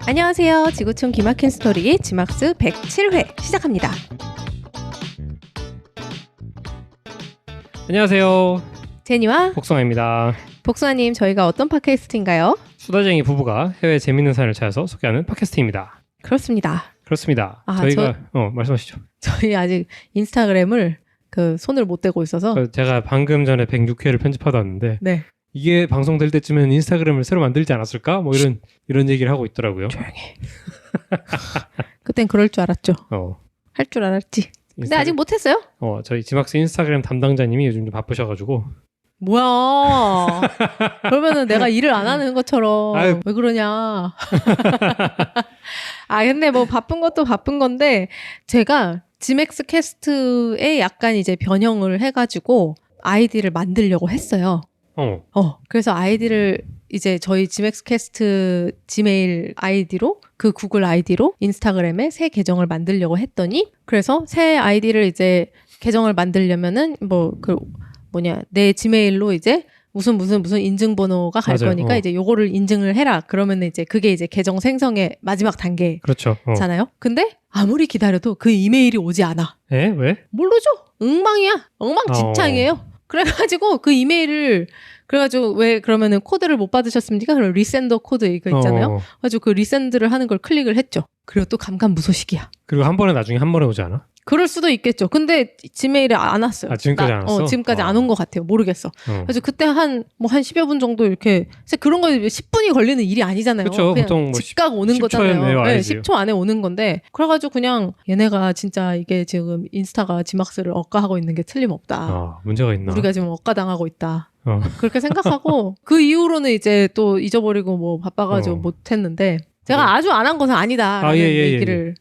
안녕하세요. 지구촌 기막힌 스토리 지막스 107회 시작합니다. 안녕하세요. 제니와 복숭아입니다. 복숭아님, 저희가 어떤 팟캐스트인가요? 수다쟁이 부부가 해외 재밌는 사연을 찾아서 소개하는 팟캐스트입니다. 그렇습니다. 그렇습니다. 아, 저희가 말씀하시죠. 저희 아직 인스타그램을 손을 못 대고 있어서 제가 방금 전에 106회를 편집하다 왔는데 네. 이게 방송될 때쯤엔 인스타그램을 새로 만들지 않았을까? 뭐 이런 얘기를 하고 있더라고요. 조용히. 그땐 그럴 줄 알았죠. 할 줄 알았지. 근데 아직 못했어요? 저희 지막스 인스타그램 담당자님이 요즘 좀 바쁘셔가지고. 뭐야. 그러면은 내가 일을 안 하는 것처럼 아유. 왜 그러냐. 근데 뭐 바쁜 것도 바쁜 건데 제가 지맥스 캐스트에 약간 이제 변형을 해가지고 아이디를 만들려고 했어요. 그래서 아이디를 이제 저희 지맥스 캐스트 지메일 아이디로 그 구글 아이디로 인스타그램에 새 계정을 만들려고 했더니 그래서 새 아이디를 이제 계정을 만들려면은 내 지메일로 이제 무슨 인증번호가 갈 맞아요. 거니까 이제 요거를 인증을 해라. 그러면 이제 그게 이제 계정 생성의 마지막 단계잖아요. 그렇죠. 근데 아무리 기다려도 그 이메일이 오지 않아. 왜? 모르죠. 엉망이야. 엉망진창이에요. 그래가지고 그 이메일을 왜 그러면은 코드를 못 받으셨습니까? 그럼 리센더 코드 이거 있잖아요. 그래가지고 그 리센드를 하는 걸 클릭을 했죠. 그리고 또 감감무소식이야. 그리고 나중에 한 번에 오지 않아? 그럴 수도 있겠죠. 근데 지메일에 안 왔어요. 지금까지 안 왔어? 지금까지 안 온 것 같아요. 모르겠어. 그래서 그때 한 10여 분 정도 이렇게 그런 거 10분이 걸리는 일이 아니잖아요. 그쵸, 그냥 보통 즉각 오는 10초 거잖아요. 내에 10초 안에 오는 건데 그래가지고 그냥 얘네가 진짜 이게 지금 인스타가 지막스를 억가하고 있는 게 틀림없다. 문제가 있나? 우리가 지금 억가당하고 있다. 그렇게 생각하고 그 이후로는 이제 또 잊어버리고 뭐 바빠가지고 못했는데 제가 아주 안 한 것은 아니다라는 얘기를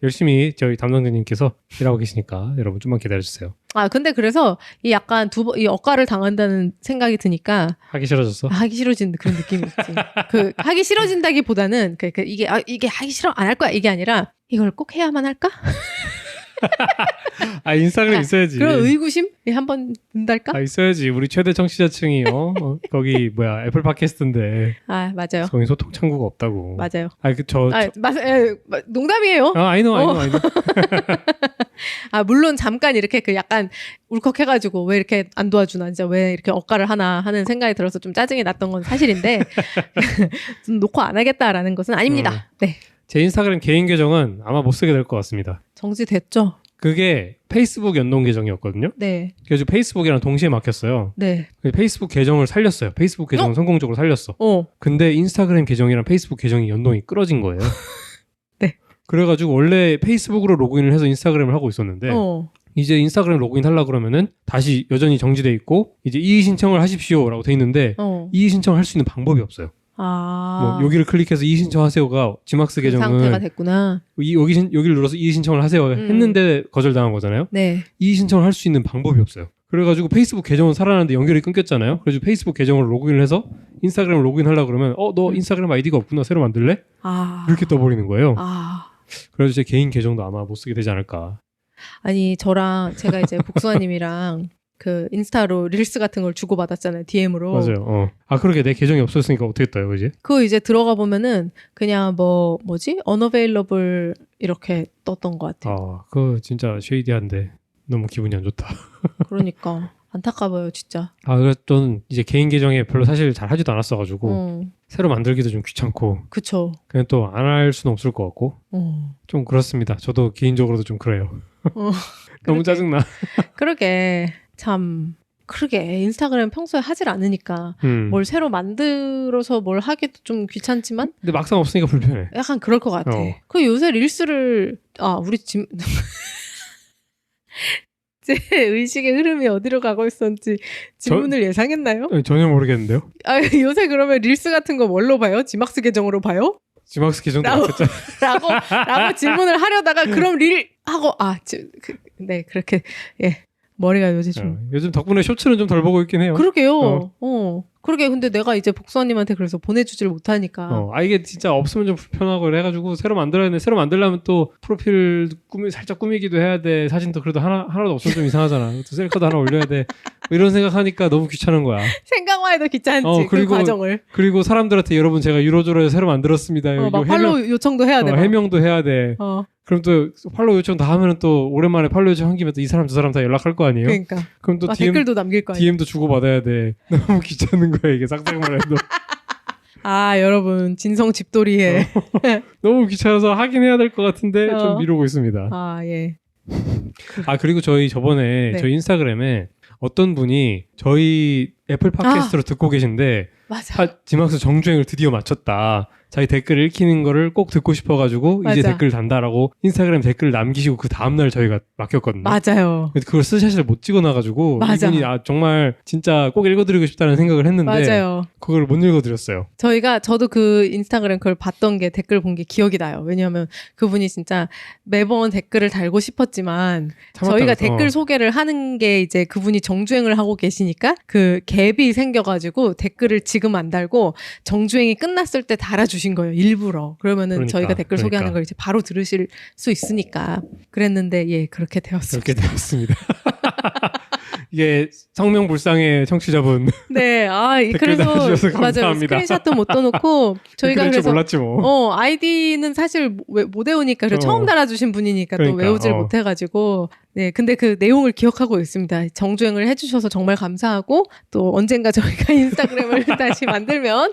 열심히 저희 담당자님께서 일하고 계시니까 여러분 좀만 기다려주세요. 근데 그래서 이 약간 이 억가를 당한다는 생각이 드니까 하기 싫어졌어? 하기 싫어진 그런 느낌이 있지. 하기 싫어진다기보다는 이게 하기 싫어 안 할 거야 이게 아니라 이걸 꼭 해야만 할까? 인스타그램 있어야지. 그런 의구심 한번 든달까? 있어야지. 우리 최대 청취자층이 거기 애플 팟캐스트인데. 맞아요. 거기 소통 창구가 없다고. 맞아요. I 농담이에요. know. 물론 잠깐 이렇게 약간 울컥해가지고 왜 이렇게 안 도와주나 진짜 왜 이렇게 억가를 하나 하는 생각이 들어서 좀 짜증이 났던 건 사실인데 좀 놓고 안 하겠다라는 것은 아닙니다. 네. 제 인스타그램 개인 계정은 아마 못 쓰게 될 것 같습니다. 정지됐죠? 그게 페이스북 연동 계정이었거든요. 네. 그래서 페이스북이랑 동시에 막혔어요. 네. 페이스북 계정을 살렸어요. 페이스북 계정을 성공적으로 살렸어. 근데 인스타그램 계정이랑 페이스북 계정이 연동이 끊어진 거예요. 네. 그래가지고 원래 페이스북으로 로그인을 해서 인스타그램을 하고 있었는데 이제 인스타그램 로그인 하려고 그러면은 다시 여전히 정지돼 있고 이제 이의 신청을 하십시오라고 돼 있는데 이의 신청을 할 수 있는 방법이 없어요. 여기를 클릭해서 이의 신청하세요가 지막스 계정은 상태가 됐구나. 여기를 눌러서 이의 신청을 하세요 했는데 거절당한 거잖아요. 네. 이의 신청을 할 수 있는 방법이 없어요. 그래가지고 페이스북 계정은 살아나는데 연결이 끊겼잖아요. 그래서 페이스북 계정으로 로그인을 해서 인스타그램을 로그인하려고 그러면 너 인스타그램 아이디가 없구나 새로 만들래? 이렇게 떠버리는 거예요. 그래서 제 개인 계정도 아마 못 쓰게 되지 않을까. 아니 제가 이제 복숭아님이랑 인스타로 릴스 같은 걸 주고받았잖아요. DM으로. 맞아요. 그러게 내 계정이 없었으니까 어떻게 떠요, 이제? 그거 이제 들어가 보면은 그냥 unavailable 이렇게 떴던 것 같아요. 그거 진짜 쉐이디한데 너무 기분이 안 좋다. 그러니까 안타까워요, 진짜. 그래서 저는 이제 개인 계정에 별로 사실 잘 하지도 않았어가지고 새로 만들기도 좀 귀찮고. 그쵸. 그냥 또 안 할 수는 없을 것 같고. 좀 그렇습니다. 저도 개인적으로도 좀 그래요. 너무 짜증나. 그러게. 그러게 인스타그램 평소에 하질 않으니까 뭘 새로 만들어서 뭘 하기도 좀 귀찮지만 근데 막상 없으니까 불편해. 약간 그럴 것 같아. 요새 릴스를 우리 제 의식의 흐름이 어디로 가고 있었는지 질문을 예상했나요? 전혀 모르겠는데요. 요새 그러면 릴스 같은 거 뭘로 봐요? 지막스 계정으로 봐요? 지막스 계정도 바뀌었죠. 라고 질문을 하려다가 그럼 릴 하고 네 그렇게 머리가 요즘 좀 요즘 덕분에 쇼츠는 좀 덜 보고 있긴 해요. 그러게요. 그러게 근데 내가 이제 복수언님한테 그래서 보내주질 못하니까. 이게 진짜 없으면 좀 불편하고 그래가지고 새로 만들어야 되는데 새로 만들려면 또 프로필 살짝 꾸미기도 해야 돼. 사진도 그래도 하나도 없으면 좀 이상하잖아. 또 셀카도 하나 올려야 돼. 뭐 이런 생각하니까 너무 귀찮은 거야. 생각만 해도 귀찮지. 그리고, 그 과정을. 그리고 사람들한테 여러분 제가 유로조로에서 새로 만들었습니다. 막 팔로우 요청도 해야 돼. 해명도 해야 돼. 그럼 또 팔로우 요청 다 하면은 또 오랜만에 팔로우 요청 한 김에 또 이 사람 저 사람 다 연락할 거 아니에요? 그러니까. 그럼 또 댓글도 남길 거 아니에요? DM도 주고 받아야 돼. 너무 귀찮은 거야 이게 상상만 해도. 여러분 진성 집돌이에 너무 귀찮아서 하긴 해야 될 것 같은데 좀 미루고 있습니다. 예. 그리고 저희 저번에 저희 인스타그램에 어떤 분이 저희 애플 팟캐스트로 듣고 계신데 맞아. 지막스 정주행을 드디어 마쳤다. 자기 댓글 읽히는 거를 꼭 듣고 싶어가지고 이제 댓글 단다라고 인스타그램 댓글을 남기시고 그 다음날 저희가 맡겼거든요. 맞아요. 그걸 스샷을 못 찍어놔가지고 맞아. 이분이 정말 진짜 꼭 읽어드리고 싶다는 생각을 했는데 맞아요. 그걸 못 읽어드렸어요. 저도 그 인스타그램 그걸 봤던 게 댓글 본 게 기억이 나요. 왜냐하면 그분이 진짜 매번 댓글을 달고 싶었지만 저희가 댓글 소개를 하는 게 이제 그분이 정주행을 하고 계시니까 그 갭이 생겨가지고 댓글을 지금 안 달고 정주행이 끝났을 때 달아주신 거예요. 일부러. 그러면은 저희가 댓글 소개하는 걸 이제 바로 들으실 수 있으니까. 그랬는데 그렇게 되었습니다. 그렇게 되었습니다. 이게 성명불상의 청취자분. 네, 그래서 맞아요. 스크린샷도 못 떠놓고 저희가 그래서 몰랐지 뭐. 아이디는 사실 못 외우니까 처음 달아주신 분이니까 또 외우질 못해가지고. 네, 근데 그 내용을 기억하고 있습니다. 정주행을 해주셔서 정말 감사하고 또 언젠가 저희가 인스타그램을 다시 만들면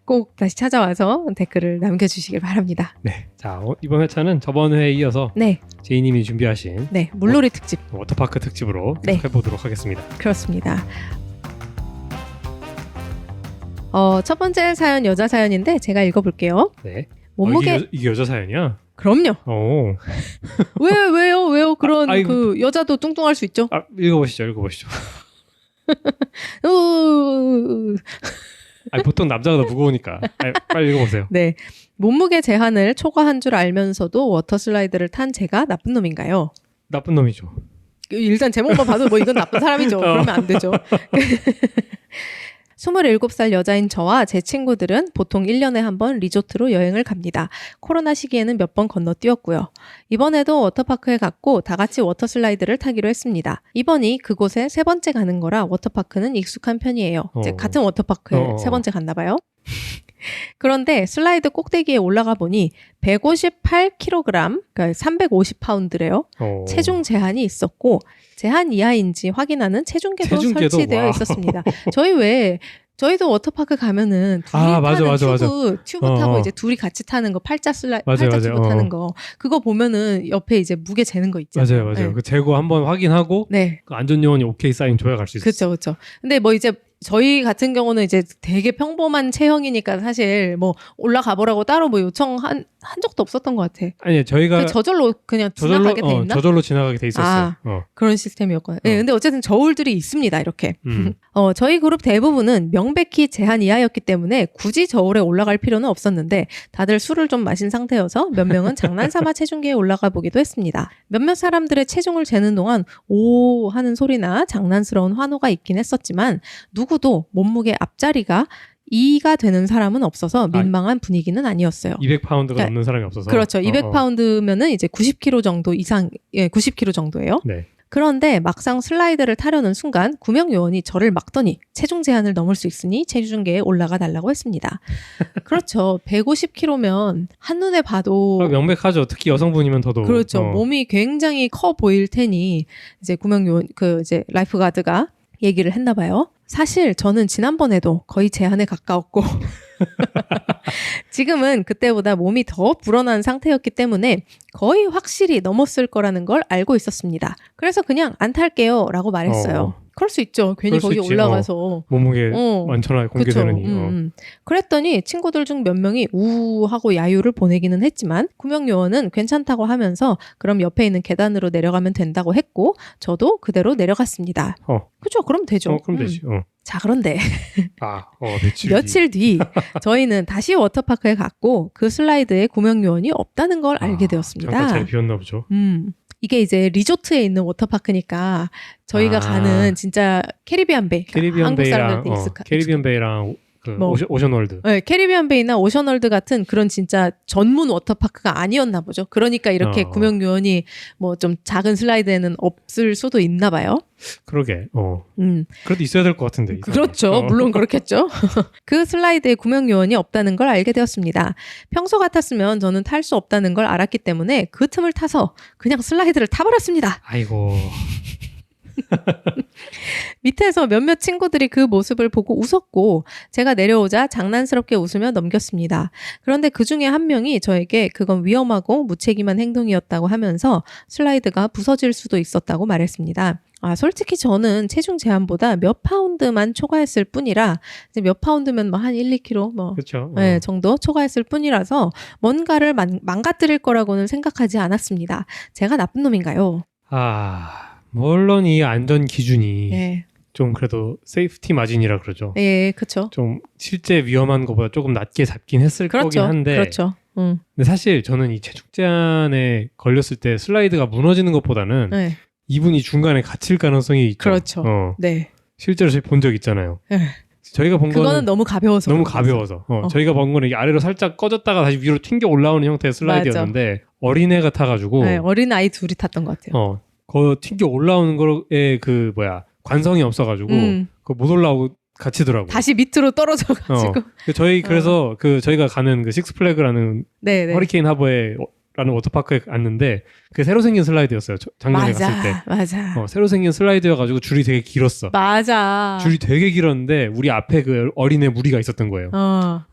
꼭 다시 찾아와서 댓글을 남겨주시길 바랍니다. 네, 자 이번 회차는 저번 회에 이어서 제이님이 준비하신 물놀이 특집 워터파크 특집으로 해보도록 하겠습니다. 그렇습니다. 첫 번째 사연 여자 사연인데 제가 읽어볼게요. 네. 몸무게 이게 여자 사연이야? 그럼요. 왜요? 그런 그 여자도 뚱뚱할 수 있죠. 읽어보시죠. 보통 남자가 더 무거우니까. 빨리 읽어보세요. 네. 몸무게 제한을 초과한 줄 알면서도 워터슬라이드를 탄 제가 나쁜 놈인가요? 나쁜 놈이죠. 일단 제목만 봐도 이건 나쁜 사람이죠. 그러면 안 되죠. 27살 여자인 저와 제 친구들은 보통 1년에 한 번 리조트로 여행을 갑니다. 코로나 시기에는 몇 번 건너뛰었고요. 이번에도 워터파크에 갔고 다 같이 워터슬라이드를 타기로 했습니다. 이번이 그곳에 세 번째 가는 거라 워터파크는 익숙한 편이에요. 이제 같은 워터파크에 세 번째 갔나 봐요. 그런데 슬라이드 꼭대기에 올라가 보니 158kg, 그러니까 350파운드래요. 체중 제한이 있었고 제한 이하인지 확인하는 체중계도 설치되어 있었습니다. 저희도 워터파크 가면은 둘이 타는 튜브 타고 이제 둘이 같이 타는 거 팔자 튜브 타는 거 그거 보면은 옆에 이제 무게 재는 거 있잖아요. 맞아요. 네. 그 재고 한번 확인하고 그 안전요원이 오케이 사인 줘야 갈 수 있어요. 그렇죠. 근데 이제 저희 같은 경우는 이제 되게 평범한 체형이니까 사실 올라가 보라고 따로 요청한 적도 없었던 것 같아. 아니 저희가 저절로 그냥 지나가게 돼 있나? 저절로 지나가게 돼 있었어요. 그런 시스템이었거든요. 네, 근데 어쨌든 저울들이 있습니다. 이렇게. 저희 그룹 대부분은 명백히 제한 이하였기 때문에 굳이 저울에 올라갈 필요는 없었는데 다들 술을 좀 마신 상태여서 몇 명은 장난삼아 체중계에 올라가 보기도 했습니다. 몇몇 사람들의 체중을 재는 동안 오 하는 소리나 장난스러운 환호가 있긴 했었지만 누구도 몸무게 앞자리가 2가 되는 사람은 없어서 민망한 분위기는 아니었어요. 200파운드가 넘는 사람이 없어서. 그렇죠. 200파운드면은 이제 90kg 정도 이상, 90kg 정도예요. 네. 그런데 막상 슬라이드를 타려는 순간 구명요원이 저를 막더니 체중 제한을 넘을 수 있으니 체중계에 올라가 달라고 했습니다. 그렇죠. 150kg면 한눈에 봐도 명백하죠. 특히 여성분이면 더더욱. 그렇죠. 몸이 굉장히 커 보일 테니 이제 구명요원 이제 라이프가드가 얘기를 했나 봐요. 사실 저는 지난번에도 거의 제한에 가까웠고 지금은 그때보다 몸이 더 불어난 상태였기 때문에 거의 확실히 넘었을 거라는 걸 알고 있었습니다. 그래서 그냥 안 탈게요 라고 말했어요. 그럴 수 있죠. 괜히 거기 올라가서 몸무게 많잖아요. 공개되느니. 그랬더니 친구들 중 몇 명이 우하고 야유를 보내기는 했지만 구명요원은 괜찮다고 하면서 그럼 옆에 있는 계단으로 내려가면 된다고 했고 저도 그대로 내려갔습니다. 그죠? 그럼 되죠. 그럼 되지. 자, 그런데 며칠 뒤 저희는 다시 워터파크에 갔고 그 슬라이드에 구명요원이 없다는 걸 알게 되었습니다. 잠깐 자리 비었나 보죠. 이게 이제 리조트에 있는 워터파크니까 저희가 가는 진짜 캐리비안 베이. 한국 사람들한테 익숙한. 캐리비안 베이랑 그 오션월드. 네, 캐리비안 베이나 오션월드 같은 그런 진짜 전문 워터파크가 아니었나 보죠. 그러니까 이렇게 구명 요원이 뭐 좀 작은 슬라이드에는 없을 수도 있나 봐요. 그러게. 그래도 있어야 될 것 같은데. 그렇죠. 물론 그렇겠죠. 그 슬라이드에 구명 요원이 없다는 걸 알게 되었습니다. 평소 같았으면 저는 탈 수 없다는 걸 알았기 때문에 그 틈을 타서 그냥 슬라이드를 타버렸습니다. 아이고. 밑에서 몇몇 친구들이 그 모습을 보고 웃었고 제가 내려오자 장난스럽게 웃으며 넘겼습니다. 그런데 그 중에 한 명이 저에게 그건 위험하고 무책임한 행동이었다고 하면서 슬라이드가 부서질 수도 있었다고 말했습니다. 솔직히 저는 체중 제한보다 몇 파운드만 초과했을 뿐이라 이제 몇 파운드면 뭐 한 1, 2kg 그렇죠. 네, 정도 초과했을 뿐이라서 뭔가를 망가뜨릴 거라고는 생각하지 않았습니다. 제가 나쁜 놈인가요? 물론 이 안전 기준이 좀 그래도 세이프티 마진이라 그러죠. 예, 그렇죠. 좀 실제 위험한 것보다 조금 낮게 잡긴 했을 거긴 한데. 그렇죠. 근데 사실 저는 이 체중 제한에 걸렸을 때 슬라이드가 무너지는 것보다는 이분이 중간에 갇힐 가능성이 있죠. 그렇죠. 네. 실제로 저희 본 적 있잖아요. 저희가 본 그거는 너무 가벼워서. 저희가 본 거는 아래로 살짝 꺼졌다가 다시 위로 튕겨 올라오는 형태의 슬라이드였는데 맞아. 어린애가 타가지고. 네, 어린 아이 둘이 탔던 것 같아요. 그 튕겨 올라오는 거에 관성이 없어가지고 그거 못 올라오고 갇히더라고요. 다시 밑으로 떨어져가지고. 그래서 저희가 가는 그 식스플래그라는 허리케인 하버에 라는 워터파크에 갔는데 그게 새로 생긴 슬라이드였어요. 작년에 갔을 때. 맞아. 새로 생긴 슬라이드여가지고 줄이 되게 길었어. 맞아. 줄이 되게 길었는데 우리 앞에 그 어린애 무리가 있었던 거예요.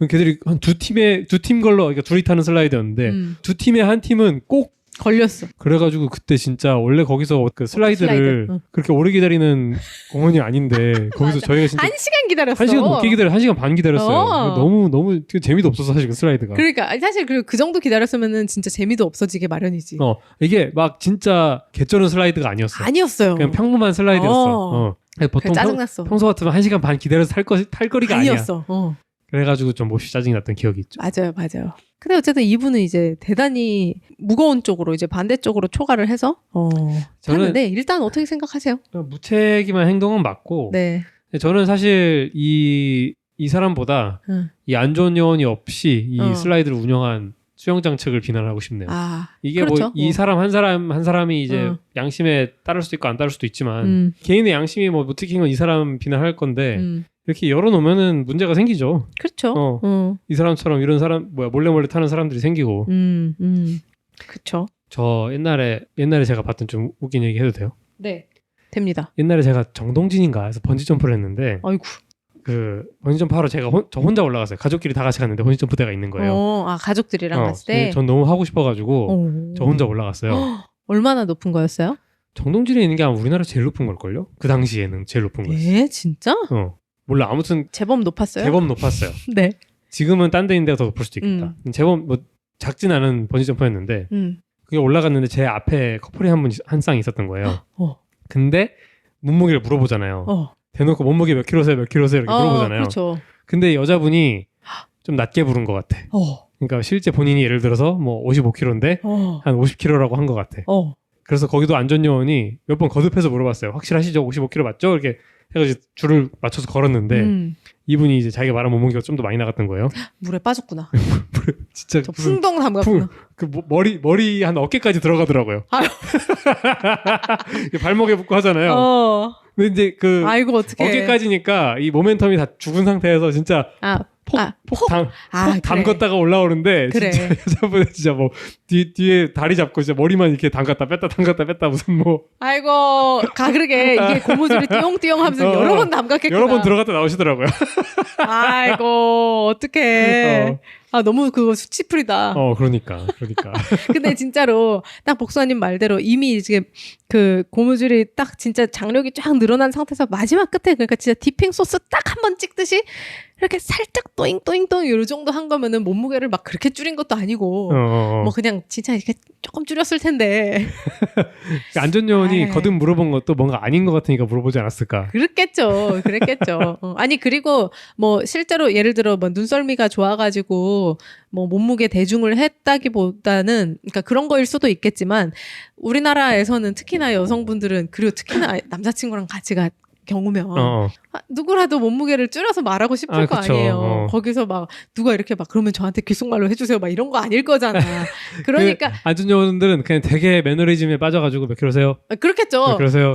걔들이 한 두 팀 걸로 그러니까 둘이 타는 슬라이드였는데 두 팀의 한 팀은 꼭 걸렸어. 그래가지고 그때 진짜 원래 거기서 그 슬라이드를 그렇게 오래 기다리는 공원이 아닌데 거기서 저희가 진짜 1시간 기다렸어. 1시간 넘게 1시간 반 기다렸어요. 너무 재미도 없어서 사실 그 슬라이드가. 그러니까 사실 그 정도 기다렸으면은 진짜 재미도 없어지게 마련이지. 이게 막 진짜 개쩌는 슬라이드가 아니었어요. 그냥 평범한 슬라이드였어. 보통 짜증났어. 평소 같으면 1시간 반 기다려서 탈 거리가 아니었어. 그래가지고 좀 몹시 짜증이 났던 기억이 있죠. 맞아요. 근데 어쨌든 이분은 이제 대단히 무거운 쪽으로 이제 반대쪽으로 초과를 해서 하는데 일단 어떻게 생각하세요? 무책임한 행동은 맞고 저는 사실 이 사람보다 이 안 좋은 요원이 없이 이 슬라이드를 운영한 수영장 측을 비난하고 싶네요. 이게 그렇죠? 이 사람 한 사람이 이제 양심에 따를 수도 있고 안 따를 수도 있지만 개인의 양심이 뭐 무책임한 건 이 사람 비난할 건데 이렇게 열어놓으면은 문제가 생기죠. 그렇죠. 이 사람처럼 이런 사람 몰래 타는 사람들이 생기고. 그렇죠. 저 옛날에 제가 봤던 좀 웃긴 얘기 해도 돼요? 네, 됩니다. 옛날에 제가 정동진인가 해서 번지 점프를 했는데. 아이고. 그 번지 점프 하러 저 혼자 올라갔어요. 가족끼리 다 같이 갔는데 번지 점프대가 있는 거예요. 가족들이랑 갔을 때. 전 너무 하고 싶어가지고 저 혼자 올라갔어요. 얼마나 높은 거였어요? 정동진에 있는 게 아마 우리나라 제일 높은 걸걸요? 그 당시에는 제일 높은 거였어요. 진짜? 몰라. 아무튼 제법 높았어요. 네. 지금은 딴 데 있는 데가 더 높을 수도 있겠다. 제법 작진 않은 번지 점프였는데 그게 올라갔는데 제 앞에 커플이 한 쌍이 있었던 거예요. 근데 몸무게를 물어보잖아요. 대놓고 몸무게 몇 킬로세요 이렇게 물어보잖아요. 그렇죠. 근데 여자분이 좀 낮게 부른 것 같아. 그러니까 실제 본인이 예를 들어서 뭐 55kg인데 한 50kg라고 한 것 같아. 그래서 거기도 안전요원이 몇 번 거듭해서 물어봤어요. 확실하시죠? 55kg 맞죠? 이렇게 해가지고 줄을 맞춰서 걸었는데 이분이 이제 자기가 말한 몸무게가 좀 더 많이 나갔던 거예요. 물에 빠졌구나. 물에 진짜 풍덩 담갔구나. 머리 한 어깨까지 들어가더라고요. 발목에 붙고 하잖아요. 근데 이제 아이고, 어떡해. 어깨까지니까 이 모멘텀이 다 죽은 상태에서 진짜 담갔다가 올라오는데 그래. 진짜 여자분은 진짜 뭐 뒤에 다리 잡고 진짜 머리만 이렇게 담갔다 뺐다 무슨 뭐 아이고 그러게 이게 고무줄이 띠용띠용 하면서 여러 번 담갔겠구나. 여러 번 들어갔다 나오시더라고요. 아이고 어떡해. 너무 그거 수치풀이다. 그러니까. 근데 진짜로 딱 복수아님 말대로 이미 이제 그 고무줄이 딱 진짜 장력이 쫙 늘어난 상태에서 마지막 끝에 그러니까 진짜 디핑 소스 딱 한 번 찍듯이 이렇게 살짝 또잉또잉또잉 이 정도 한 거면은 몸무게를 막 그렇게 줄인 것도 아니고 뭐 그냥 진짜 이렇게 조금 줄였을 텐데. 안전요원이 거듭 물어본 것도 뭔가 아닌 것 같으니까 물어보지 않았을까? 그랬겠죠. 아니 그리고 뭐 실제로 예를 들어 뭐 눈썰미가 좋아가지고 뭐 몸무게 대중을 했다기보다는 그러니까 그런 거일 수도 있겠지만 우리나라에서는 특히나 여성분들은 그리고 특히나 남자친구랑 같이 가 경우면 누구라도 몸무게를 줄여서 말하고 싶을 거 아니에요. 거기서 막 누가 이렇게 막 그러면 저한테 귓속말로 해주세요 막 이런 거 아닐 거잖아. 그러니까 안전요원들은 그냥 되게 매너리즘에 빠져가지고 몇 킬로세요? 그렇겠죠. 그러세요?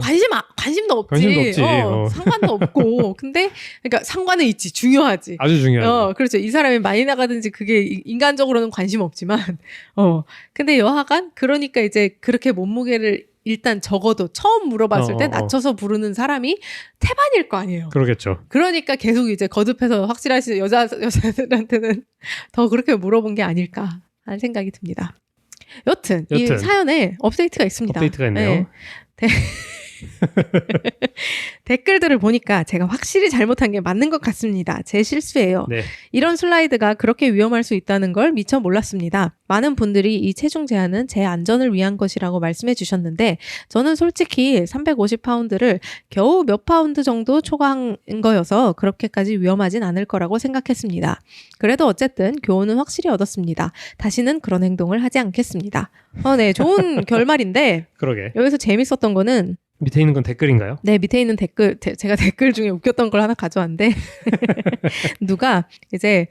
관심도 없지. 상관도 없고. 근데 그러니까 상관은 있지. 중요하지. 아주 중요하지. 그렇죠. 이 사람이 많이 나가든지 그게 인간적으로는 관심 없지만 근데 여하간 그러니까 이제 그렇게 몸무게를 일단 적어도 처음 물어봤을 때 낮춰서 부르는 사람이 태반일 거 아니에요. 그러겠죠. 그러니까 계속 이제 거듭해서 확실하시 여자들한테는 더 그렇게 물어본 게 아닐까 하는 생각이 듭니다. 여튼 이 사연에 업데이트가 있습니다. 업데이트가 있네요. 네. 댓글들을 보니까 제가 확실히 잘못한 게 맞는 것 같습니다. 제 실수예요. 네. 이런 슬라이드가 그렇게 위험할 수 있다는 걸 미처 몰랐습니다. 많은 분들이 이 체중 제한은 제 안전을 위한 것이라고 말씀해 주셨는데 저는 솔직히 350파운드를 겨우 몇 파운드 정도 초과한 거여서 그렇게까지 위험하진 않을 거라고 생각했습니다. 그래도 어쨌든 교훈은 확실히 얻었습니다. 다시는 그런 행동을 하지 않겠습니다. 네, 좋은 결말인데 그러게. 여기서 재밌었던 거는 밑에 있는 건 댓글인가요? 네, 밑에 있는 댓글, 제가 댓글 중에 웃겼던 걸 하나 가져왔는데 누가 이제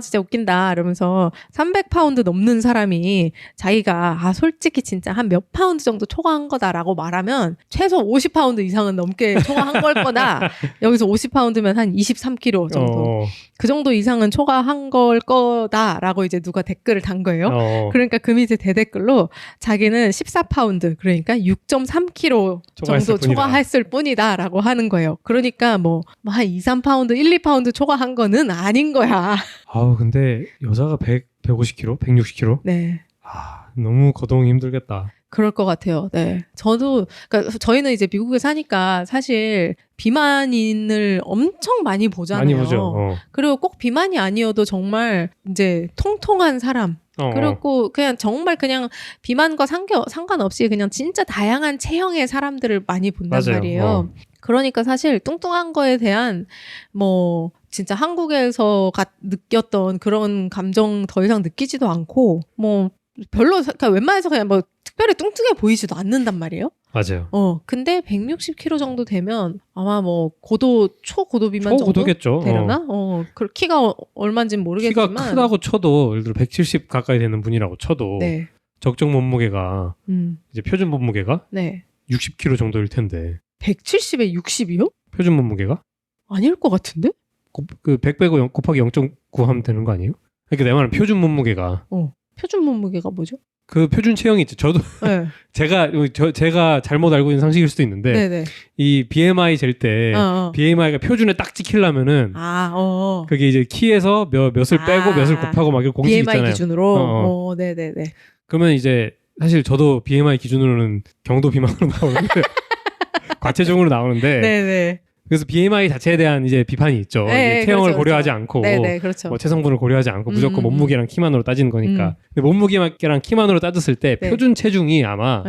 진짜 웃긴다 이러면서 300파운드 넘는 사람이 자기가 솔직히 진짜 한 몇 파운드 정도 초과한 거다라고 말하면 최소 50파운드 이상은 넘게 초과한 걸 거다. 여기서 50파운드면 한 23kg 정도. 그 정도 이상은 초과한 걸 거다라고 이제 누가 댓글을 단 거예요. 그러니까 그 밑에 대댓글로 자기는 14파운드 그러니까 6.3kg 정도 초과했을 뿐이다라고 하는 거예요. 그러니까 뭐 한 2, 3파운드, 1, 2파운드 초과한 거는 아닌 거야. 근데 여자가 150kg? 160kg? 네. 너무 거동이 힘들겠다. 그럴 것 같아요. 네. 그러니까 저희는 이제 미국에 사니까 사실 비만인을 엄청 많이 보잖아요. 많이 보죠. 그리고 꼭 비만이 아니어도 정말 이제 통통한 사람. 그리고 그냥 정말 그냥 비만과 상관없이 그냥 진짜 다양한 체형의 사람들을 많이 본단 맞아요. 말이에요. 그러니까 사실 뚱뚱한 거에 대한 뭐 진짜 한국에서 느꼈던 그런 감정 더 이상 느끼지도 않고 뭐 별로 그러니까 웬만해서 그냥 뭐 특별히 뚱뚱해 보이지도 않는단 말이에요. 맞아요. 근데 160kg 정도 되면 아마 뭐 초고도 비만 초고도겠죠. 정도 되려나? 그 키가 얼마인지는 모르겠지만 키가 크다고 쳐도 예를 들어 170 가까이 되는 분이라고 쳐도 네. 적정 몸무게가 이제 표준 몸무게가 네. 60kg 정도일 텐데 170에 60이요? 표준 몸무게가? 아닐 것 같은데? 그 100 빼고 곱하기 0.9 하면 되는 거 아니에요? 그러니까 내 말은 표준 몸무게가 표준 몸무게가 뭐죠? 그 표준 체형이 있죠. 저도 네. 제가 잘못 알고 있는 상식일 수도 있는데 네네. 이 BMI 잴 때 BMI가 표준에 딱 찍히려면은 그게 이제 키에서 몇을 빼고 몇을 곱하고 막 이런 공식 BMI 있잖아요. 기준으로. 네네네. 그러면 이제 사실 저도 BMI 기준으로는 경도 비만으로 나오는데 과체중으로 나오는데 네네. 그래서 BMI 자체에 대한 이제 비판이 있죠. 네, 체형을 그렇죠, 고려하지 그렇죠. 않고 네네, 그렇죠. 뭐 체성분을 고려하지 않고 무조건 몸무게랑 키만으로 따지는 거니까. 근데 몸무게랑 키만으로 따졌을 때 표준 체중이 아마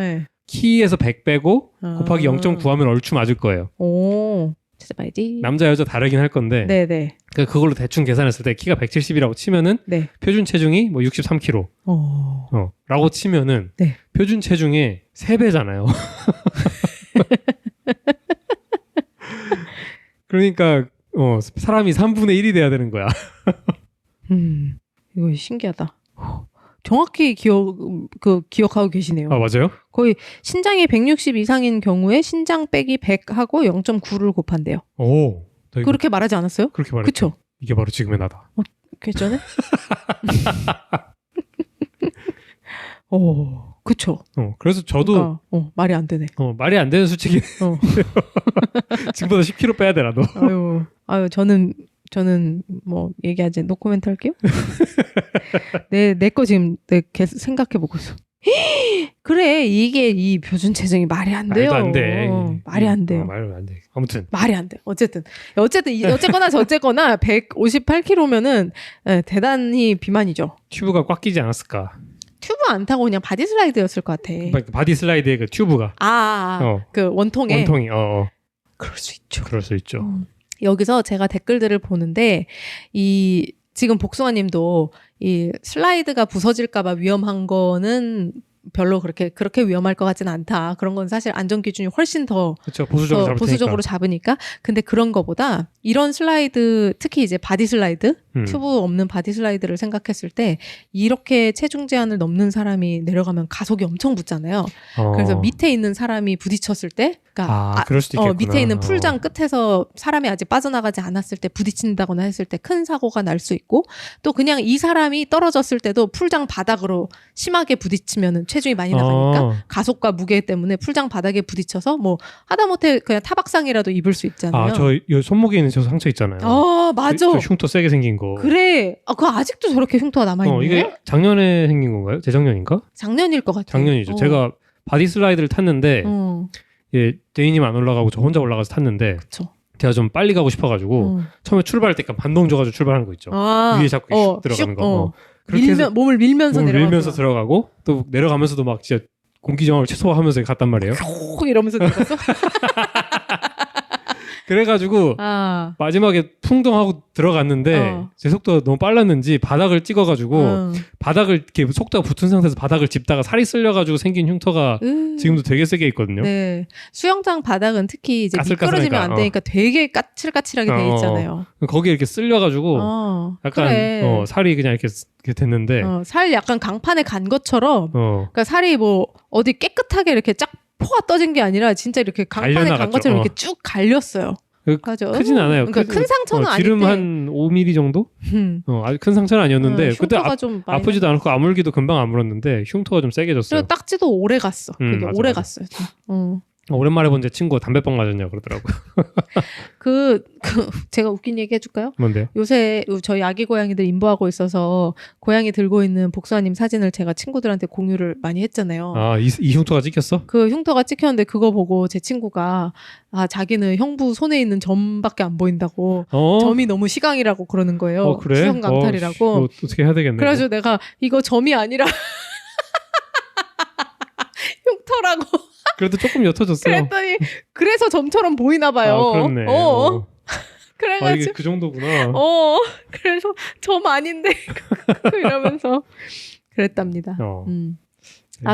키에서 100 빼고 곱하기 0.9 하면 얼추 맞을 거예요. 찾아봐야지. 남자 여자 다르긴 할 건데 네네. 그걸로 대충 계산했을 때 키가 170이라고 치면은 표준 체중이 뭐 63kg 라고 치면은 표준 체중의 3배잖아요. 그러니까 사람이 3분의 1이 돼야 되는 거야. 이거 신기하다. 정확히 기억하고 계시네요. 맞아요? 거의 신장이 160 이상인 경우에 신장 빼기 100하고 0.9를 곱한대요. 그렇게 말하지 않았어요? 그렇게 말했죠. 그쵸? 이게 바로 지금의 나다. 괜찮네? 그쵸. 그래서 저도 그러니까, 말이 안 되네. 말이 안 되는 수치긴 지금보다 10kg 빼야 되나 너. 아유 저는 뭐 얘기하지 노코멘트 할게요. 내 거 지금 계속 생각해 보고 있어. 그래 이게 이 표준 체중이 말이 안 돼요. 말도 안 돼. 말이 안 돼요. 말도 안 돼. 아무튼 말이 안 돼. 어쨌거나 저쨌거나 158kg면은 대단히 비만이죠. 튜브가 꽉 끼지 않았을까? 튜브 안 타고 그냥 바디 슬라이드였을 것 같아. 바디 슬라이드의 그 튜브가. 그 원통에. 원통이. 그럴 수 있죠. 그럴 수 있죠. 여기서 제가 댓글들을 보는데 지금 복숭아님도 이 슬라이드가 부서질까봐 위험한 거는 별로 그렇게 위험할 것 같지는 않다. 그런 건 사실 안전 기준이 훨씬 더 그렇죠. 보수적으로 잡으니까. 근데 그런 거보다 이런 슬라이드, 특히 이제 바디 슬라이드, 튜브 없는 바디 슬라이드를 생각했을 때 이렇게 체중 제한을 넘는 사람이 내려가면 가속이 엄청 붙잖아요. 그래서 밑에 있는 사람이 부딪혔을 때, 그러니까 그럴 수도 있겠구나. 밑에 있는 풀장 끝에서 사람이 아직 빠져나가지 않았을 때 부딪힌다거나 했을 때 큰 사고가 날 수 있고, 또 그냥 이 사람이 떨어졌을 때도 풀장 바닥으로 심하게 부딪히면은 체중이 많이 나가니까 가속과 무게 때문에 풀장 바닥에 부딪혀서 뭐 하다못해 그냥 타박상이라도 입을 수 있잖아요. 저 손목에 있는 저 상처 있잖아요. 맞아. 저 흉터 세게 생긴 거. 그래. 그거 아직도 저렇게 흉터가 남아있네. 이게 작년에 생긴 건가요? 재작년인가? 작년일 것 같아요. 작년이죠. 제가 바디 슬라이드를 탔는데 데이님 안 올라가고 저 혼자 올라가서 탔는데 그쵸. 제가 좀 빨리 가고 싶어가지고 처음에 출발할 때 반동 줘가지고 출발하는 거 있죠. 위에 잡고 슉 들어가는 거. 그렇게 해서 몸을 밀면서 밀면서 들어가고 또 내려가면서도 막 진짜 공기정화를 최소화하면서 갔단 말이에요. 이러면서 들어갔어? 그래가지고 마지막에 풍덩하고 들어갔는데 제 속도가 너무 빨랐는지 바닥을 찍어가지고 바닥을 이렇게 속도가 붙은 상태에서 바닥을 짚다가 살이 쓸려가지고 생긴 흉터가 지금도 되게 세게 있거든요. 네, 수영장 바닥은 특히 이제 미끄러지면 안 되니까 되게 까칠까칠하게 돼 있잖아요. 거기에 이렇게 쓸려가지고 약간 그래. 살이 그냥 이렇게 됐는데 살 약간 강판에 간 것처럼 그러니까 살이 뭐 어디 깨끗하게 이렇게 쫙 포가 떠진 게 아니라 진짜 이렇게 강판에 간 것처럼 이렇게 쭉 갈렸어요. 맞아. 크진 않아요. 그러니까 큰 상처는 아닌데 지름 한 5mm 정도? 아주 큰 상처는 아니었는데 그때 아프지도 않고 아물기도 금방 아물었는데 흉터가 좀 세게 졌어요. 그리고 딱지도 오래 갔어. 그게 오래 갔어요. 오랜만에 본 제 친구가 담배빵 맞았냐고 그러더라고요. 제가 웃긴 얘기 해줄까요? 뭔데요? 요새 저희 아기 고양이들 임보하고 있어서 고양이 들고 있는 복수아님 사진을 제가 친구들한테 공유를 많이 했잖아요. 이 흉터가 찍혔어? 그 흉터가 찍혔는데 그거 보고 제 친구가 자기는 형부 손에 있는 점밖에 안 보인다고 점이 너무 시강이라고 그러는 거예요. 그래? 수성 강탈이라고. 어떻게 해야 되겠네. 그래가지고 내가 이거 점이 아니라 흉터라고. 그래도 조금 옅어졌어요. 그랬더니 그래서 점처럼 보이나 봐요. 그렇네. 그래가지고 이게 그 정도구나. 그래서 점 아닌데 이러면서 그랬답니다.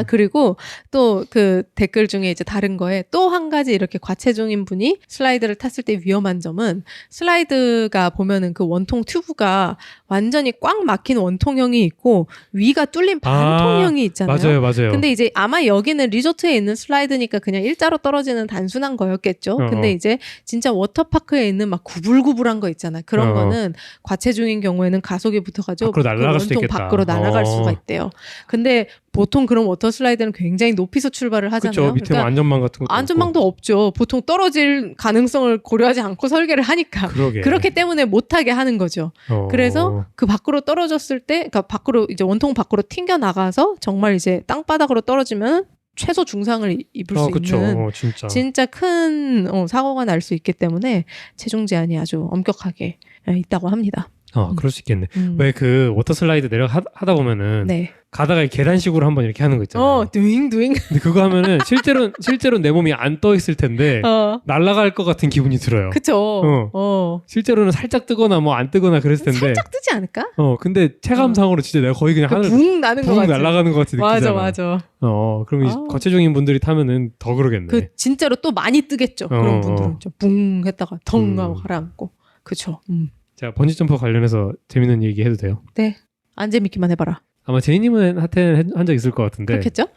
그리고 또 그 댓글 중에 이제 다른 거에 또 한 가지 이렇게 과체중인 분이 슬라이드를 탔을 때 위험한 점은 슬라이드가 보면은 그 원통 튜브가 완전히 꽉 막힌 원통형이 있고 위가 뚫린 반통형이 있잖아요. 맞아요. 근데 이제 아마 여기는 리조트에 있는 슬라이드니까 그냥 일자로 떨어지는 단순한 거였겠죠. 근데 이제 진짜 워터파크에 있는 막 구불구불한 거 있잖아요. 그런 거는 과체중인 경우에는 가속이 붙어가지고 밖으로 날아갈 수도 원통 있겠다. 밖으로 날아갈 수가 있대요. 근데 보통 그런 워터 슬라이드는 굉장히 높이서 출발을 하잖아요. 그렇죠. 밑에 그러니까 안전망 같은 것도 안전망도 없죠. 보통 떨어질 가능성을 고려하지 않고 설계를 하니까. 그렇기 때문에 못하게 하는 거죠. 그래서 그 밖으로 떨어졌을 때, 그러니까 밖으로 이제 원통 밖으로 튕겨 나가서 정말 이제 땅바닥으로 떨어지면 최소 중상을 입을 수 있는 진짜 큰 사고가 날 수 있기 때문에 체중 제한이 아주 엄격하게 있다고 합니다. 그럴 수 있겠네. 왜 그 워터 슬라이드 하다 보면은 가다가 계단식으로 한번 이렇게 하는 거 있잖아요. 두잉. 근데 그거 하면은 실제로 내 몸이 안 떠 있을 텐데 날아갈 것 같은 기분이 들어요. 그쵸. 실제로는 살짝 뜨거나 뭐 안 뜨거나 그랬을 텐데. 살짝 뜨지 않을까? 근데 체감상으로 진짜 내가 거의 그냥 하늘 붕 나는 거 같아. 날아가는 것 같은 느낌이잖아. 맞아. 그럼 이 과체중인 분들이 타면은 더 그러겠네. 진짜로 또 많이 뜨겠죠. 그런 분들은 붕 했다가 덩 하고 가라앉고. 그쵸. 자, 번지점프 관련해서 재밌는 얘기 해도 돼요? 네. 안 재밌기만 해봐라. 아마 제이님은 한 적 있을 것 같은데. 그렇겠죠?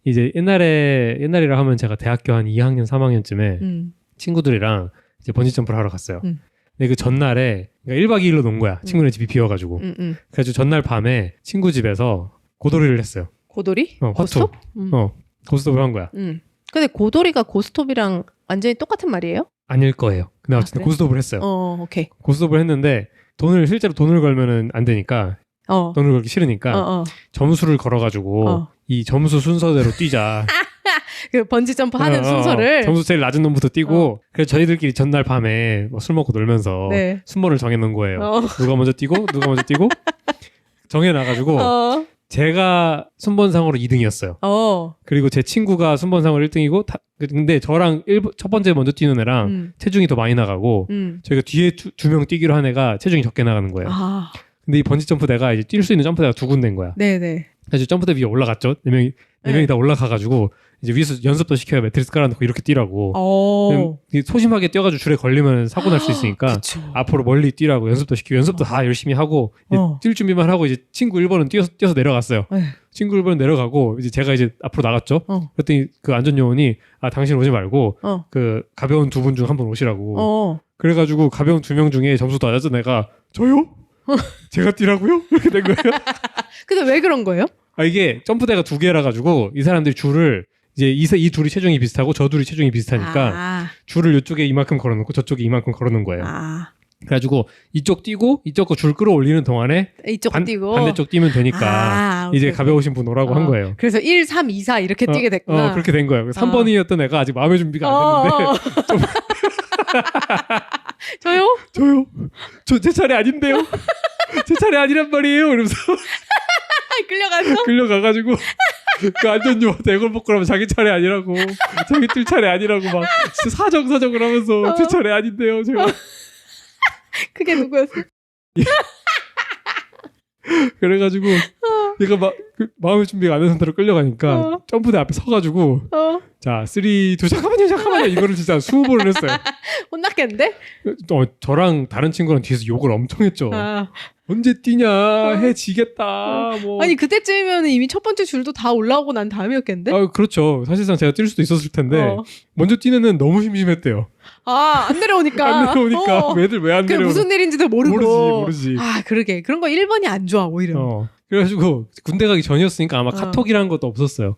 이제 옛날이라 하면 제가 대학교 한 2학년, 3학년쯤에 친구들이랑 이제 번지점프를 하러 갔어요. 근데 그 전날에 그러니까 1박 2일로 논 거야. 친구네 집이 비어가지고. 그래서 전날 밤에 친구 집에서 고돌이를 했어요. 고돌이? 고스톱? 고스톱을 한 거야. 근데 고돌이가 고스톱이랑 완전히 똑같은 말이에요? 아닐 거예요. 근데 어쨌든 그래? 고스톱을 했어요. 오케이. 고스톱을 했는데 실제로 돈을 걸면은 안 되니까 돈을 걸기 싫으니까 점수를 걸어가지고 이 점수 순서대로 뛰자. 그 번지 점프 하는 순서를 점수 제일 낮은 놈부터 뛰고 그래서 저희들끼리 전날 밤에 뭐 술 먹고 놀면서 네. 순번을 정해놓은 거예요. 누가 먼저 뛰고 누가 먼저 뛰고 정해놔가지고 제가 순번상으로 2등이었어요. 그리고 제 친구가 순번상으로 1등이고 근데 저랑 첫 번째 먼저 뛰는 애랑 체중이 더 많이 나가고 저희가 뒤에 두 명 뛰기로 한 애가 체중이 적게 나가는 거예요. 근데 이 번지점프대가 이제 뛸 수 있는 점프대가 두 군데인 거야. 네네. 그래서 점프대 위에 올라갔죠. 네 명이 다 올라가가지고 이제 위에서 연습도 시켜요. 매트리스 깔아놓고 이렇게 뛰라고. 소심하게 뛰어가지고 줄에 걸리면 사고 날 수 있으니까 앞으로 멀리 뛰라고 연습도 시키고 연습도 다 열심히 하고 뛸 준비만 하고 이제 친구 1번은 뛰어서 내려갔어요. 친구 1번은 내려가고 이제 제가 이제 앞으로 나갔죠. 그랬더니 그 안전요원이 당신 오지 말고 그 가벼운 두 분 중 한 분 오시라고. 그래가지고 가벼운 2명 중에 점수 더 낮은 애가 저요? 제가 뛰라고요? 이렇게 된 거예요. 근데 왜 그런 거예요? 이게 점프대가 2개라 가지고 이 사람들이 줄을 이제 이 둘이 체중이 비슷하고 저 둘이 체중이 비슷하니까 줄을 이쪽에 이만큼 걸어놓고 저쪽에 이만큼 걸어놓은 거예요. 그래가지고 이쪽 뛰고 이쪽 거 줄 끌어올리는 동안에 이쪽 뛰고 반대쪽 뛰면 되니까 이제 가벼우신 분 오라고 한 거예요. 그래서 1, 3, 2, 4 이렇게 뛰게 됐구나. 그렇게 된 거예요. 3번이었던 애가 아직 마음의 준비가 안 됐는데 저요? 제 차례 아닌데요? 제 차례 아니란 말이에요. 이러면서 끌려가가지고 그 안전요원한테 애걸 먹고 나면 자기 차례 아니라고 자기 뛸 차례 아니라고 막 사정을 하면서 제 차례 아닌데요. 제가 그게 누구였어? 그래가지고 얘가 막 마음의 준비가 안 된 상태로 끌려가니까 점프대 앞에 서가지고 자 3, 2 잠깐만요 이거를 진짜 20번을 했어요. 혼났겠는데? 저랑 다른 친구랑 뒤에서 욕을 엄청 했죠. 언제 뛰냐 해지겠다 뭐. 아니 그때쯤이면 이미 첫 번째 줄도 다 올라오고 난 다음이었겠는데? 그렇죠. 사실상 제가 뛸 수도 있었을 텐데 먼저 뛰는 애는 너무 심심했대요. 안 내려오니까 애들 왜 안 내려오나 무슨 일인지도 모르고 모르지. 그러게 그런 거 1번이 안 좋아 오히려. 그래가지고 군대 가기 전이었으니까 아마 카톡이라는 것도 없었어요.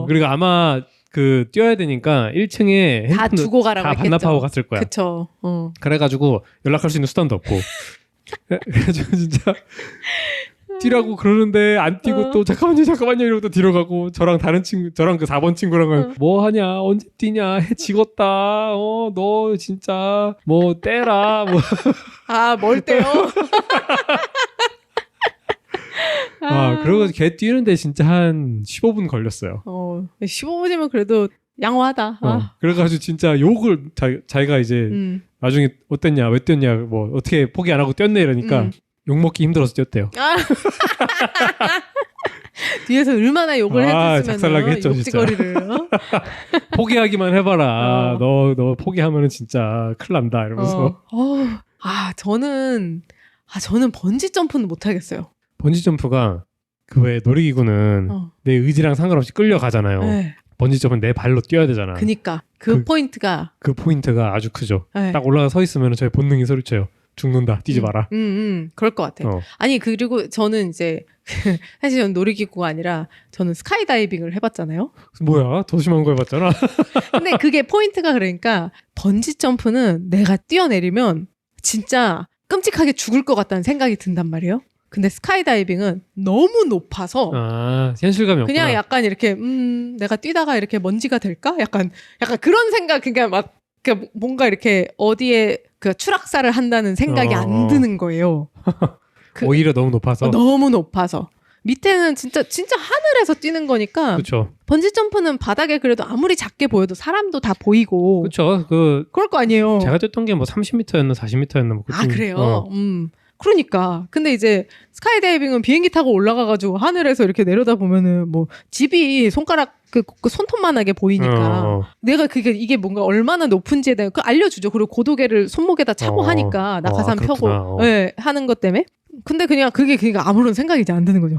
그리고 아마 그 뛰어야 되니까 1층에 다 두고 가라고 다 반납하고 갔을 거야. 그쵸. 그래가지고 연락할 수 있는 수단도 없고 그래가지고 진짜 뛰라고 그러는데 안 뛰고 또 잠깐만요 이러고 또 뒤로 가고 저랑 다른 친구 저랑 그 4번 친구랑은 뭐 하냐 언제 뛰냐 해 지겄다 너 진짜 뭐 떼라 뭐 뭘 떼요? 그러고 걔 뛰는데 진짜 한 15분 걸렸어요. 15분이면 그래도 양호하다. 그래가지고 진짜 욕을 자기가 이제 나중에 어땠냐 왜 뛰었냐 뭐 어떻게 포기 안 하고 뛰었네 이러니까 욕먹기 힘들어서 뛰었대요. 뒤에서 얼마나 욕을 해줬으면 작살나게 했죠 욕지거리를. 포기하기만 해봐라. 너 포기하면은 진짜 큰일 난다 이러면서. 저는 번지 점프는 못 하겠어요. 번지 점프가 그 왜 놀이기구는 내 의지랑 상관없이 끌려가잖아요. 네. 번지 점프는 내 발로 뛰어야 되잖아. 그니까 그 포인트가 아주 크죠. 딱 올라가 서 있으면 저희 본능이 소리쳐요. 죽는다. 뛰지 마라. 그럴 것 같아. 아니 그리고 저는 이제 사실 저는 놀이기구가 아니라 저는 스카이다이빙을 해봤잖아요. 뭐야? 더 심한 거 해봤잖아. 근데 그게 포인트가 그러니까 번지 점프는 내가 뛰어내리면 진짜 끔찍하게 죽을 것 같다는 생각이 든단 말이에요. 근데 스카이다이빙은 너무 높아서 현실감이 없구나. 그냥 약간 이렇게 내가 뛰다가 이렇게 먼지가 될까? 약간 그런 생각. 그러니까 막 뭔가 이렇게 어디에 그 추락사를 한다는 생각이 안 드는 거예요. 오히려 너무 높아서. 너무 높아서. 밑에는 진짜 하늘에서 뛰는 거니까. 그렇죠. 번지 점프는 바닥에 그래도 아무리 작게 보여도 사람도 다 보이고. 그렇죠. 그럴 거 아니에요. 제가 뛰었던 게 뭐 30m였나 40m였나 뭐. 그래요. 그러니까. 근데 이제 스카이다이빙은 비행기 타고 올라가가지고 하늘에서 이렇게 내려다 보면은 뭐 집이 손가락 그 손톱만하게 보이니까 내가 이게 뭔가 얼마나 높은지에 대해 알려주죠. 그리고 고도계를 손목에다 차고 하니까 낙하산 펴고 하는 것 때문에. 근데 그냥 그게 아무런 생각이 이제 안 드는 거죠.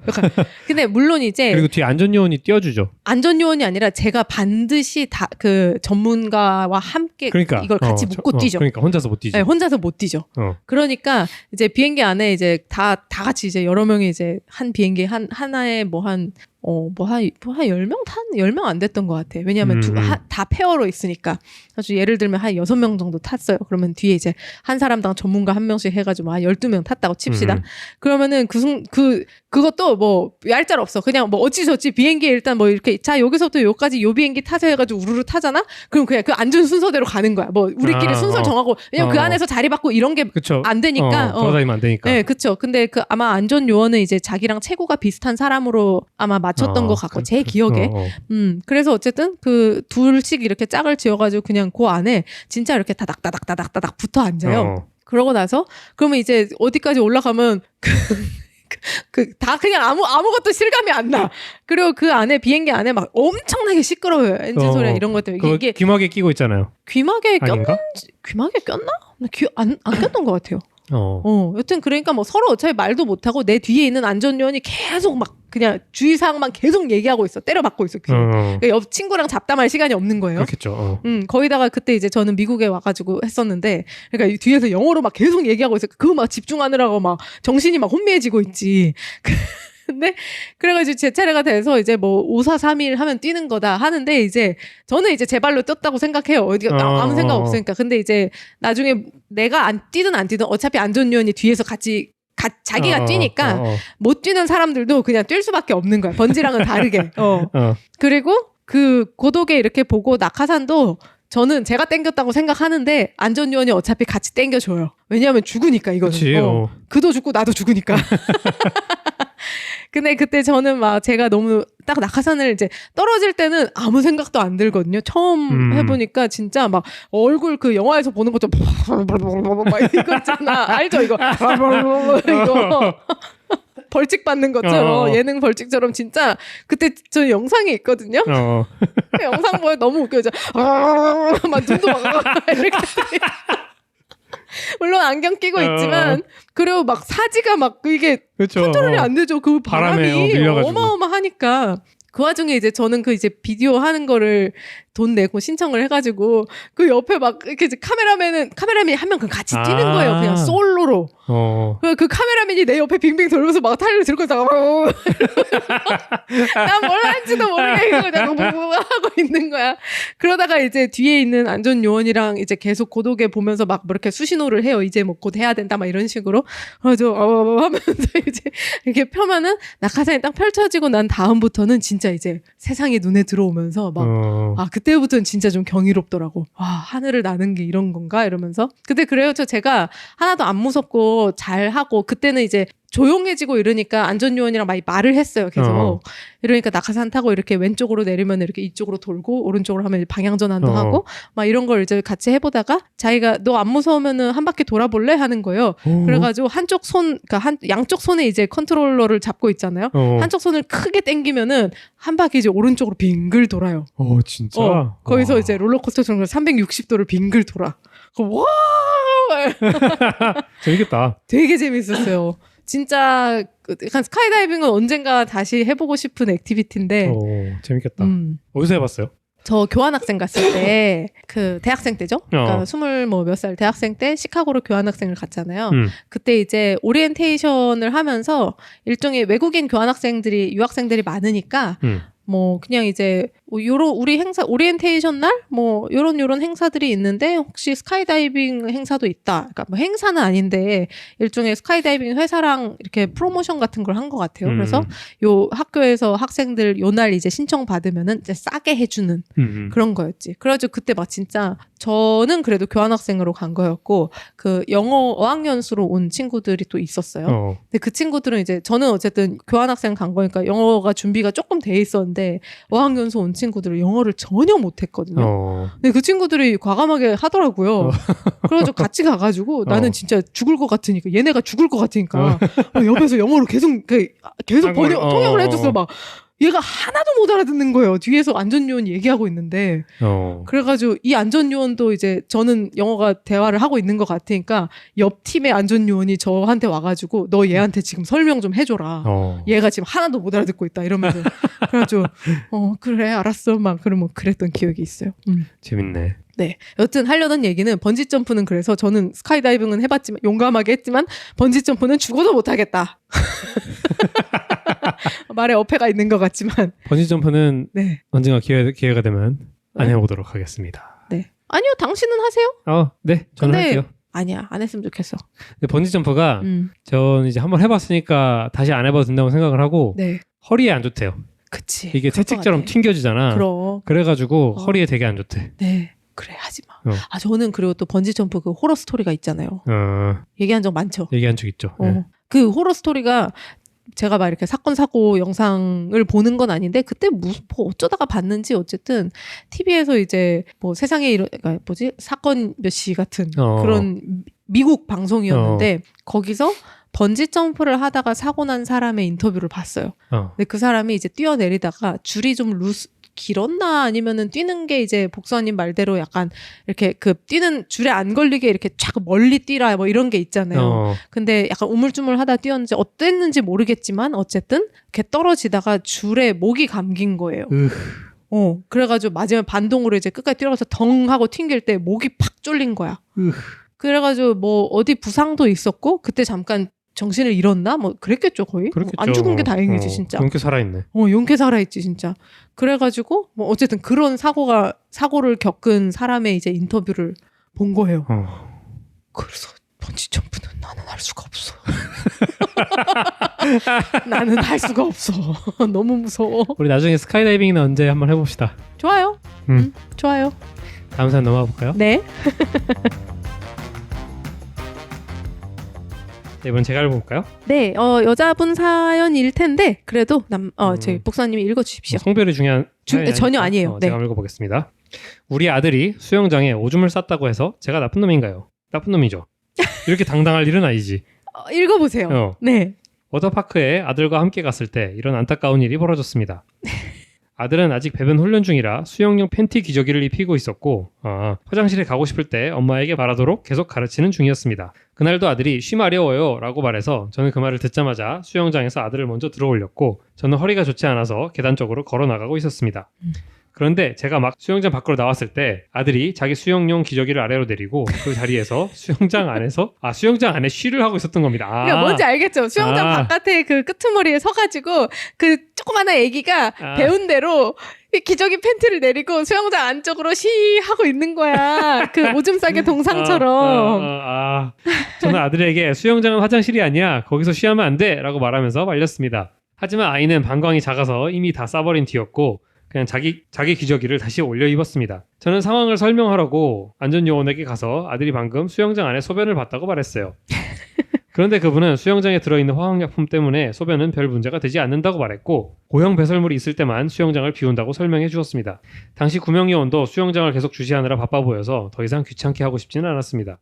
약간. 근데 물론 이제 그리고 뒤에 안전요원이 띄워주죠. 안전요원이 아니라 제가 반드시 다 그 전문가와 함께 이걸 같이 묶고 뛰죠. 그러니까 혼자서 못 뛰죠. 네, 혼자서 못 뛰죠. 그러니까 이제 비행기 안에 이제 다 같이 이제 여러 명이 이제 한 비행기 하나에 한 10명 안 됐던 것 같아. 왜냐하면 다 페어로 있으니까. 아주 예를 들면 한 6명 정도 탔어요. 그러면 뒤에 이제 한 사람당 전문가 한 명씩 해가지고 한 12명 탔다고 칩시다. 그러면은 그것도 뭐 얄짤 없어. 그냥 뭐 어찌저찌 비행기에 일단 뭐 이렇게 자 여기서부터 여기까지 요 비행기 타세요 해가지고 우르르 타잖아. 그럼 그냥 그 앉은 순서대로 가는 거야. 뭐 우리끼리 순서 정하고 왜냐면 그 안에서 자리 바꾸고 이런 게 안 되니까. 돌아다니면 안 되니까. 네, 그쵸. 근데 그 아마 안전 요원은 이제 자기랑 체구가 비슷한 사람으로 아마 맞췄던 것 같고 제 기억에. 그래서 어쨌든 그 둘씩 이렇게 짝을 지어가지고 그냥 그 안에 진짜 이렇게 다닥다닥 붙어 앉아요. 그러고 나서 그러면 이제 어디까지 올라가면 다 그냥 아무것도 실감이 안 나. 그리고 그 안에 비행기 안에 막 엄청나게 시끄러워요. 엔진 소리 이런 것들. 이게 귀마개 끼고 있잖아요. 귀마개 꼈나? 안 꼈던 것 같아요. 여튼 그러니까 뭐 서로 어차피 말도 못하고 내 뒤에 있는 안전요원이 계속 막 그냥 주의사항만 계속 얘기하고 있어. 때려박고 있어. 그러니까 옆 친구랑 잡담할 시간이 없는 거예요. 그렇겠죠. 거기다가 그때 이제 저는 미국에 와가지고 했었는데 그러니까 뒤에서 영어로 막 계속 얘기하고 있어. 그거 막 집중하느라고 막 정신이 막 혼미해지고 있지. 근데 그래가지고 제 차례가 돼서 이제 뭐 5, 4, 3, 1 하면 뛰는 거다 하는데 이제 저는 이제 제 발로 뛰었다고 생각해요. 아무 생각 없으니까. 근데 이제 나중에 내가 안 뛰든 어차피 안전요원이 뒤에서 같이 자기가 뛰니까 못 뛰는 사람들도 그냥 뛸 수밖에 없는 거야. 번지랑은 다르게. 그리고 그 고독에 이렇게 보고 낙하산도 저는 제가 땡겼다고 생각하는데 안전요원이 어차피 같이 땡겨줘요. 왜냐하면 죽으니까 이거는. 그도 죽고 나도 죽으니까. 근데 그때 저는 막 제가 너무 딱 낙하산을 이제 떨어질 때는 아무 생각도 안 들거든요. 처음 해보니까 진짜 막 얼굴 그 영화에서 보는 것처럼 막 이거 있잖아. 알죠 이거? 이거 벌칙 받는 것처럼 예능 벌칙처럼 진짜 그때 저 영상이 있거든요. 그 영상 보면 너무 웃겨요. 막 눈도 막 이렇게 물론 안경 끼고 있지만 그리고 막 사지가 막 이게 컨트롤이 안 되죠. 그 바람이 어마어마하니까. 그 와중에 이제 저는 그 이제 비디오 하는 거를 돈 내고 신청을 해가지고 그 옆에 막 이렇게 카메라맨이 한 명 같이 뛰는 거예요. 그냥 솔로로. 그 카메라맨이 내 옆에 빙빙 돌면서 막 타이를 들고 있다가 난 뭘 하는지도 모르게 그냥 하고 있는 거야. 그러다가 이제 뒤에 있는 안전요원이랑 이제 계속 고독에 보면서 막 뭐 이렇게 수신호를 해요. 이제 뭐 곧 해야 된다 막 이런 식으로. 그래서 하면서 이제 이렇게 펴면은 낙하산이 딱 펼쳐지고 난 다음부터는 진짜 이제 세상이 눈에 들어오면서 막 그때부터는 진짜 좀 경이롭더라고. 와, 하늘을 나는 게 이런 건가? 이러면서. 근데 그래요. 제가 하나도 안 무섭고 잘하고 그때는 이제 조용해지고 이러니까 안전요원이랑 많이 말을 했어요. 계속. 이러니까 낙하산 타고 이렇게 왼쪽으로 내리면 이렇게 이쪽으로 돌고 오른쪽으로 하면 방향 전환도 하고 막 이런 걸 이제 같이 해보다가 자기가 너 안 무서우면은 한 바퀴 돌아볼래? 하는 거예요. 그래가지고 한쪽 손, 그러니까 양쪽 손에 이제 컨트롤러를 잡고 있잖아요. 한쪽 손을 크게 당기면은 한 바퀴 이제 오른쪽으로 빙글 돌아요. 진짜? 거기서 이제 롤러코스터처럼 360도를 빙글 돌아. 와! 재밌겠다. 되게 재밌었어요. 진짜 약간 스카이다이빙은 언젠가 다시 해보고 싶은 액티비티인데. 재밌겠다. 어디서 해봤어요? 저 교환학생 갔을 때 그 대학생 때죠. 그러니까 20 몇 살 대학생 때 시카고로 교환학생을 갔잖아요. 그때 이제 오리엔테이션을 하면서 일종의 외국인 교환학생들이 유학생들이 많으니까 뭐 그냥 이제 뭐 요런 우리 행사 오리엔테이션 날 뭐 요런 행사들이 있는데 혹시 스카이다이빙 행사도 있다. 그러니까 뭐 행사는 아닌데 일종의 스카이다이빙 회사랑 이렇게 프로모션 같은 걸 한 것 같아요. 그래서 요 학교에서 학생들 요 날 이제 신청 받으면은 이제 싸게 해주는 그런 거였지. 그래가지고 그때 막 진짜 저는 그래도 교환학생으로 간 거였고 그 영어 어학연수로 온 친구들이 또 있었어요. 근데 그 친구들은 이제 저는 어쨌든 교환학생 간 거니까 영어가 준비가 조금 돼 있었는데 어학연수 온 친구들은 영어를 전혀 못했거든요. 근데 그 친구들이 과감하게 하더라고요. 그래가지고 같이 가가지고 나는 진짜 죽을 것 같으니까 얘네가 죽을 것 같으니까 옆에서 영어로 계속 통역을 해줬어. 막 얘가 하나도 못 알아듣는 거예요. 뒤에서 안전요원 얘기하고 있는데. 그래가지고 이 안전요원도 이제 저는 영어가 대화를 하고 있는 것 같으니까 옆 팀의 안전요원이 저한테 와가지고 너 얘한테 지금 설명 좀 해줘라. 얘가 지금 하나도 못 알아듣고 있다. 이러면서. 그래가지고 그래 알았어. 막 그러면 그랬던 기억이 있어요. 재밌네. 네. 여튼 하려던 얘기는 번지점프는 그래서 저는 스카이다이빙은 해봤지만 용감하게 했지만 번지점프는 죽어도 못하겠다. 말에 어폐가 있는 것 같지만 번지점프는 언젠가 기회가 되면 안 해보도록 하겠습니다. 네. 아니요. 당신은 하세요? 네. 저는 할게요. 아니야. 안 했으면 좋겠어. 번지점프가 전 이제 한번 해봤으니까 다시 안 해봐도 된다고 생각을 하고 네. 허리에 안 좋대요. 그치. 이게 채찍처럼 튕겨지잖아. 그래가지고 허리에 되게 안 좋대. 네. 그래 하지 마. 저는 그리고 또 번지점프 그 호러 스토리가 있잖아요. 얘기한 적 많죠. 얘기한 적 있죠. 네. 그 호러 스토리가 제가 막 이렇게 사건 사고 영상을 보는 건 아닌데 그때 뭐 어쩌다가 봤는지 어쨌든 TV에서 이제 뭐 세상에 그러니까 사건 몇 시 같은 그런 미국 방송이었는데 거기서 번지 점프를 하다가 사고 난 사람의 인터뷰를 봤어요. 근데 그 사람이 이제 뛰어내리다가 줄이 좀 길었나 아니면은 뛰는 게 이제 복수아님 말대로 약간 이렇게 그 뛰는 줄에 안 걸리게 이렇게 쫙 멀리 뛰라 뭐 이런 게 있잖아요. 근데 약간 우물쭈물하다 뛰었는지 어땠는지 모르겠지만 어쨌든 이렇게 떨어지다가 줄에 목이 감긴 거예요. 그래가지고 마지막에 반동으로 이제 끝까지 뛰어가서 덩 하고 튕길 때 목이 팍 쫄린 거야. 그래가지고 뭐 어디 부상도 있었고 그때 잠깐 정신을 잃었나? 뭐 그랬겠죠 거의. 그렇겠죠. 안 죽은 게 다행이지 진짜. 용케 살아있네. 용케 살아있지 진짜. 그래가지고 뭐 어쨌든 그런 사고를 겪은 사람의 이제 인터뷰를 본 거예요. 그래서 번지 점프는 나는 할 수가 없어. 나는 할 수가 없어. 너무 무서워. 우리 나중에 스카이다이빙은 언제 한번 해봅시다. 좋아요. 좋아요. 다음 사연 넘어가 볼까요? 네. 네, 이번 제가 읽어볼까요? 네, 여자분 사연일 텐데 그래도 저희 복사님이 읽어주십시오. 성별이 중요한 전혀 아니에요. 네. 제가 읽어보겠습니다. 우리 아들이 수영장에 오줌을 쌌다고 해서 제가 나쁜 놈인가요? 나쁜 놈이죠. 이렇게 당당할 일은 아니지. 읽어보세요. 네. 워터파크에 아들과 함께 갔을 때 이런 안타까운 일이 벌어졌습니다. 아들은 아직 배변 훈련 중이라 수영용 팬티 기저귀를 입히고 있었고 화장실에 가고 싶을 때 엄마에게 말하도록 계속 가르치는 중이었습니다. 그날도 아들이 쉬 마려워요 라고 말해서 저는 그 말을 듣자마자 수영장에서 아들을 먼저 들어올렸고 저는 허리가 좋지 않아서 계단 쪽으로 걸어 나가고 있었습니다. 그런데 제가 막 수영장 밖으로 나왔을 때 아들이 자기 수영용 기저귀를 아래로 내리고 그 자리에서 수영장 안에 쉬를 하고 있었던 겁니다. 그러니까 뭔지 알겠죠? 수영장 바깥에 그 끄트머리에 서가지고 그 조그마한 애기가 배운 대로 기저귀 팬티를 내리고 수영장 안쪽으로 하고 있는 거야. 그 오줌 싸개 동상처럼. 저는 아들에게 수영장은 화장실이 아니야. 거기서 쉬하면 안 돼. 라고 말하면서 말렸습니다. 하지만 아이는 방광이 작아서 이미 다 싸버린 뒤였고 그냥 자기 기저귀를 다시 올려 입었습니다. 저는 상황을 설명하라고 안전요원에게 가서 아들이 방금 수영장 안에 소변을 봤다고 말했어요. 그런데 그분은 수영장에 들어있는 화학약품 때문에 소변은 별 문제가 되지 않는다고 말했고 고형 배설물이 있을 때만 수영장을 비운다고 설명해 주었습니다. 당시 구명요원도 수영장을 계속 주시하느라 바빠 보여서 더 이상 귀찮게 하고 싶지는 않았습니다.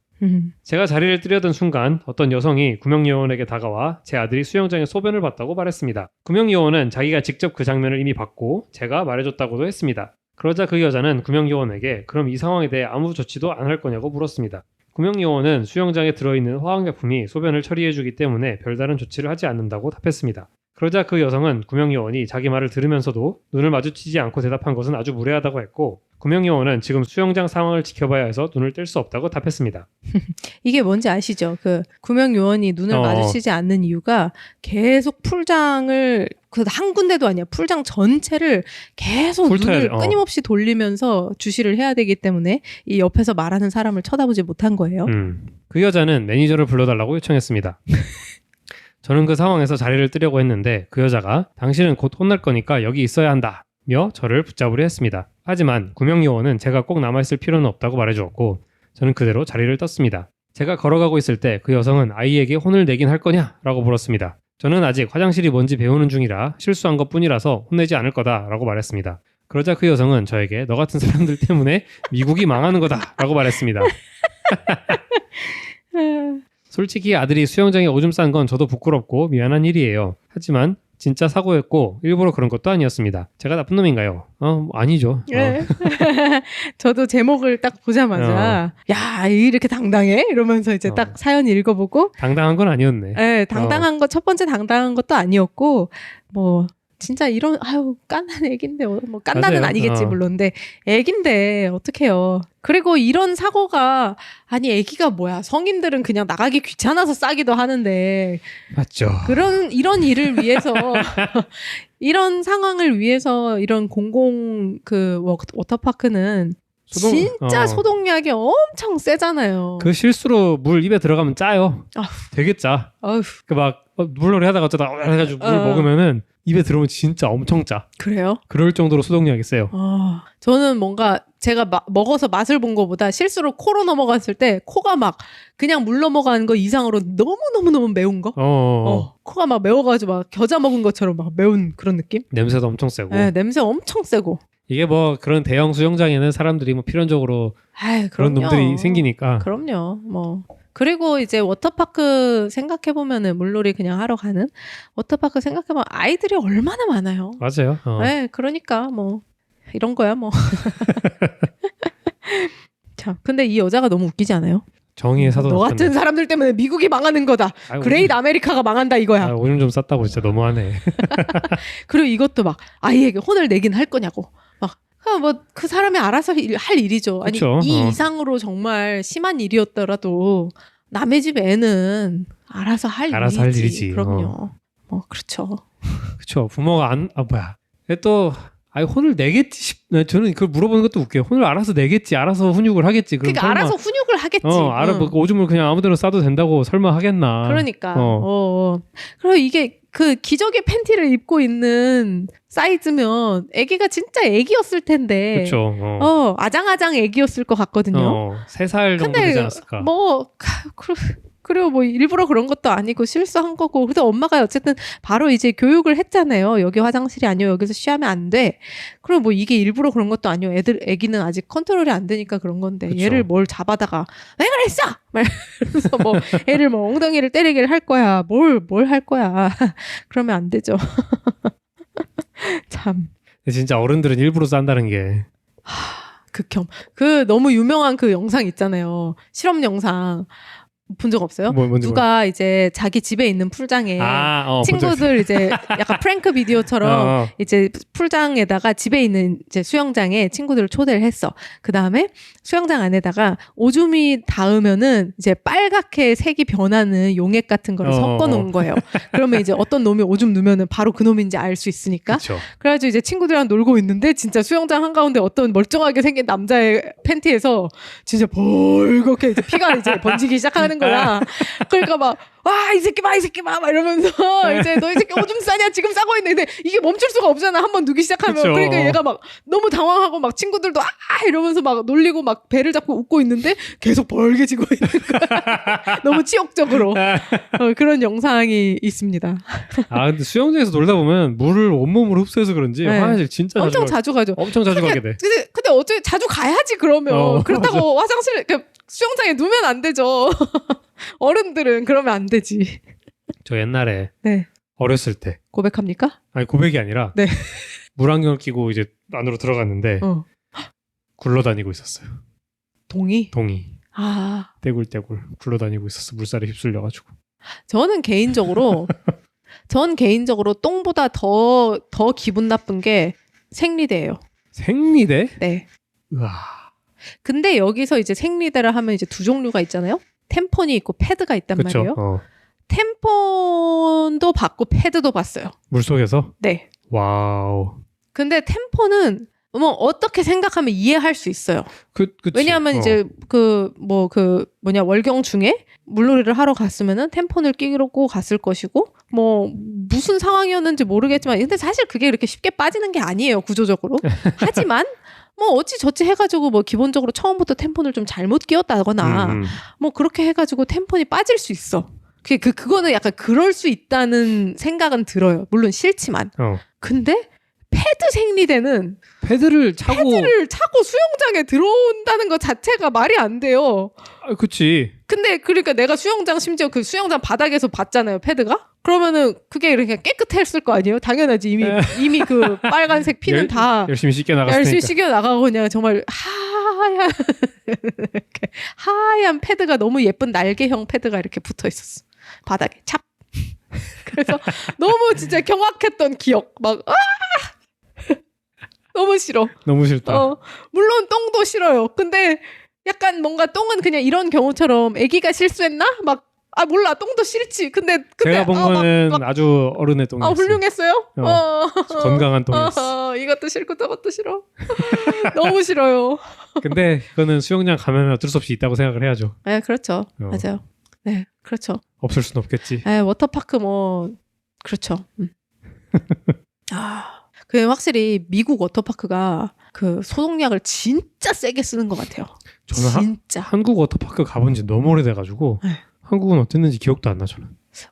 제가 자리를 뜨려던 순간 어떤 여성이 구명요원에게 다가와 제 아들이 수영장에 소변을 봤다고 말했습니다. 구명요원은 자기가 직접 그 장면을 이미 봤고 제가 말해줬다고도 했습니다. 그러자 그 여자는 구명요원에게 그럼 이 상황에 대해 아무 조치도 안 할 거냐고 물었습니다. 구명요원은 수영장에 들어있는 화학약품이 소변을 처리해주기 때문에 별다른 조치를 하지 않는다고 답했습니다. 그러자 그 여성은 구명요원이 자기 말을 들으면서도 눈을 마주치지 않고 대답한 것은 아주 무례하다고 했고 구명요원은 지금 수영장 상황을 지켜봐야 해서 눈을 뗄 수 없다고 답했습니다. 이게 뭔지 아시죠? 그 구명요원이 눈을 마주치지 않는 이유가 계속 풀장을 한 군데도 아니야. 풀장 전체를 계속 눈을 끊임없이 돌리면서 주시를 해야 되기 때문에 이 옆에서 말하는 사람을 쳐다보지 못한 거예요. 그 여자는 매니저를 불러달라고 요청했습니다. 저는 그 상황에서 자리를 뜨려고 했는데 그 여자가 당신은 곧 혼날 거니까 여기 있어야 한다 며 저를 붙잡으려 했습니다. 하지만 구명요원은 제가 꼭 남아있을 필요는 없다고 말해주었고 저는 그대로 자리를 떴습니다. 제가 걸어가고 있을 때 그 여성은 아이에게 혼을 내긴 할 거냐? 라고 물었습니다. 저는 아직 화장실이 뭔지 배우는 중이라 실수한 것뿐이라서 혼내지 않을 거다 라고 말했습니다. 그러자 그 여성은 저에게 너 같은 사람들 때문에 미국이 망하는 거다 라고 말했습니다. 솔직히 아들이 수영장에 오줌 싼 건 저도 부끄럽고 미안한 일이에요. 하지만 진짜 사고였고 일부러 그런 것도 아니었습니다. 제가 나쁜 놈인가요? 아니죠. 네. 저도 제목을 딱 보자마자 야 이렇게 당당해? 이러면서 이제 딱 사연 읽어보고 당당한 건 아니었네. 네, 당당한 거 첫 번째 당당한 것도 아니었고 뭐 진짜 이런 깐난 애긴데 뭐 깐난은 아니겠지 물론 근데 애긴데 어떡해요. 그리고 이런 사고가 아니 애기가 뭐야 성인들은 그냥 나가기 귀찮아서 싸기도 하는데 맞죠. 이런 일을 위해서 이런 상황을 위해서 이런 공공 그 워터파크는 진짜 소독약이 엄청 세잖아요. 그 실수로 물 입에 들어가면 짜요. 아휴. 되게 짜. 그 막 물놀이 하다가 어쩌다 해가지고 물 먹으면은 입에 들어오면 진짜 엄청 짜. 그래요? 그럴 정도로 소독약이 세요. 저는 뭔가 제가 먹어서 맛을 본 것보다 실수로 코로 넘어갔을 때 코가 막 그냥 물 넘어가는 거 이상으로 너무 매운 거? 코가 막 매워가지고 막 겨자 먹은 것처럼 막 매운 그런 느낌? 냄새도 엄청 세고. 네, 냄새 엄청 세고. 이게 뭐 그런 대형 수영장에는 사람들이 뭐 필연적으로 그런 놈들이 생기니까. 그럼요. 뭐 그리고 이제 워터파크 생각해보면은 물놀이 그냥 하러 가는 워터파크 생각해보면 아이들이 얼마나 많아요. 맞아요. 네, 그러니까 뭐 이런 거야 뭐. 자, 근데 이 여자가 너무 웃기지 않아요? 정의의 사도. 너 같은 사람들 때문에 미국이 망하는 거다. 그레이트 아메리카가 망한다 이거야. 오줌 좀 쌌다고 진짜 너무하네. 그리고 이것도 막 아이에게 혼을 내긴 할 거냐고. 막 뭐 그 사람이 알아서 할 일이죠. 아니 그쵸? 이 이상으로 정말 심한 일이었더라도 남의 집 애는 알아서 할 일이지. 그럼요. 뭐 그렇죠. 그렇죠. 부모가 또 혼을 내겠지 저는 그걸 물어보는 것도 웃겨요. 혼을 알아서 내겠지. 알아서 훈육을 하겠지. 그러니까 설마, 알아서 훈육을 하겠지. 오줌을 그냥 아무데나 싸도 된다고 설마 하겠나. 그러니까. 그리고 이게 그 기저귀 팬티를 입고 있는 사이즈면 아기가 진짜 아기였을 텐데. 그렇죠. 아장아장 아기였을 것 같거든요. 3살 정도 되지 않았을까. 그리고 뭐 일부러 그런 것도 아니고 실수한 거고. 그래서 엄마가 어쨌든 바로 이제 교육을 했잖아요. 여기 화장실이 아니요. 여기서 쉬하면 안 돼. 그리고 뭐 이게 일부러 그런 것도 아니요. 애기는 아직 컨트롤이 안 되니까 그런 건데. 그쵸. 얘를 뭘 잡아다가 왜 그랬어? 그래서 뭐 애를 뭐 엉덩이를 때리기를 할 거야. 뭘 할 거야. 그러면 안 되죠. 참. 진짜 어른들은 일부러 싼다는 게. 극혐. 그 너무 유명한 그 영상 있잖아요. 실험 영상. 본 적 없어요? 누가 이제 자기 집에 있는 풀장에 친구들 이제 약간 프랭크 비디오처럼 이제 풀장에다가 집에 있는 이제 수영장에 친구들을 초대를 했어. 그 다음에 수영장 안에다가 오줌이 닿으면은 이제 빨갛게 색이 변하는 용액 같은 거를 섞어 놓은 거예요. 그러면 이제 어떤 놈이 오줌 누면은 바로 그 놈인지 알 수 있으니까. 그쵸. 그래가지고 이제 친구들이랑 놀고 있는데 진짜 수영장 한가운데 어떤 멀쩡하게 생긴 남자의 팬티에서 진짜 벌겋게 이제 피가 이제 번지기 시작하는 거야. 그러니까 막 이 새끼 봐 막 이러면서 이제 너 이 새끼 오줌 싸냐 지금 싸고 있는데 이게 멈출 수가 없잖아. 한번 누기 시작하면. 그쵸. 그러니까 얘가 막 너무 당황하고 막 친구들도 이러면서 막 놀리고 막 배를 잡고 웃고 있는데 계속 벌개지고 있는 거야. 너무 치욕적으로. 그런 영상이 있습니다. 근데 수영장에서 놀다 보면 물을 온몸으로 흡수해서 그런지 화장실 진짜 엄청 자주 가죠. 엄청 자주 가게 돼. 근데 어째 자주 가야지 그러면. 그렇다고 화장실 수영장에 누면 안 되죠. 어른들은 그러면 안 되지. 저 옛날에 어렸을 때 고백합니까? 아니 고백이 아니라 물안경을 끼고 이제 안으로 들어갔는데 굴러다니고 있었어요. 동이? 떼굴떼굴 굴러다니고 있었어. 물살에 휩쓸려가지고. 저는 개인적으로 똥보다 더 기분 나쁜 게 생리대예요. 생리대? 네. 우와. 근데 여기서 이제 생리대를 하면 이제 두 종류가 있잖아요. 템폰이 있고 패드가 있단 말이에요. 템폰도 봤고 패드도 봤어요. 물속에서? 네. 와우. 근데 템폰은 뭐 어떻게 생각하면 이해할 수 있어요. 그치. 왜냐하면 이제 월경 중에 물놀이를 하러 갔으면은 템폰을 끼고 갔을 것이고 뭐 무슨 상황이었는지 모르겠지만 근데 사실 그게 그렇게 쉽게 빠지는 게 아니에요 구조적으로. 하지만 뭐 어찌저찌 해가지고 뭐 기본적으로 처음부터 템폰을 좀 잘못 끼웠다거나 뭐 그렇게 해가지고 템폰이 빠질 수 있어. 그거는 약간 그럴 수 있다는 생각은 들어요. 물론 싫지만. 근데 패드 생리대는 패드를 차고 수영장에 들어온다는 것 자체가 말이 안 돼요. 그치. 근데 그러니까 내가 심지어 그 수영장 바닥에서 봤잖아요, 패드가. 그러면 그게 이렇게 깨끗했을 거 아니에요? 당연하지. 이미 그 빨간색 피는 다 열심히 씻겨 나가고 그냥 정말 하얀 패드가 너무 예쁜 날개형 패드가 이렇게 붙어 있었어. 바닥에 찹. 그래서 너무 진짜 경악했던 기억. 막 너무 싫어. 너무 싫다. 물론 똥도 싫어요. 근데 약간 뭔가 똥은 그냥 이런 경우처럼 아기가 실수했나? 몰라. 똥도 싫지. 근데 제가 본 거는 아주 어른의 똥이었어요. 훌륭했어요? 건강한 똥이었어. 이것도 싫고 저것도 싫어. 너무 싫어요. 근데 그거는 수영장 가면 어쩔 수 없이 있다고 생각을 해야죠. 네, 그렇죠. 맞아요. 네, 그렇죠. 없을 순 없겠지. 네, 워터파크 뭐 그렇죠. 그 확실히 미국 워터파크가 그 소독약을 진짜 세게 쓰는 것 같아요. 저는 진짜. 한국 워터파크 가본 지 너무 오래돼가지고 네. 한국은 어땠는지 기억도 안 나 저는.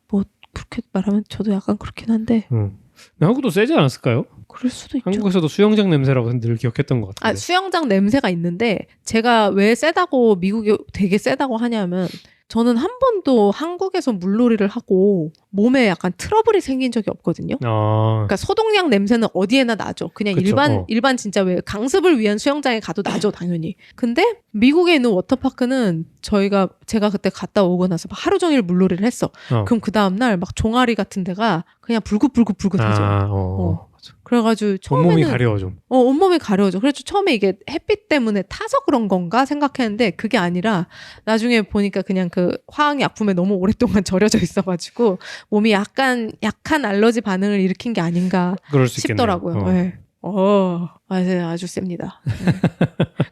뭐 그렇게 말하면 저도 약간 그렇긴 한데. 근데 한국도 세지 않았을까요? 그럴 수도 있죠. 한국에서도 수영장 냄새라고 늘 기억했던 것 같은데. 수영장 냄새가 있는데 제가 왜 세다고 미국이 되게 세다고 하냐면 저는 한 번도 한국에서 물놀이를 하고 몸에 약간 트러블이 생긴 적이 없거든요. 그러니까 소독약 냄새는 어디에나 나죠. 그냥 그쵸, 일반 진짜 왜 강습을 위한 수영장에 가도 나죠, 당연히. 근데 미국에 있는 워터파크는 제가 그때 갔다 오고 나서 막 하루 종일 물놀이를 했어. 그럼 그 다음날 막 종아리 같은 데가 그냥 불긋불긋해져. 그래가지고 처음에는 온몸이 가려워 좀. 온몸이 가려워져. 그래서 처음에 이게 햇빛 때문에 타서 그런 건가 생각했는데 그게 아니라 나중에 보니까 그냥 그 화학약품에 너무 오랫동안 절여져 있어가지고 몸이 약간 약한 알러지 반응을 일으킨 게 아닌가 싶더라고요. 네. 맞아요. 아주 셉니다.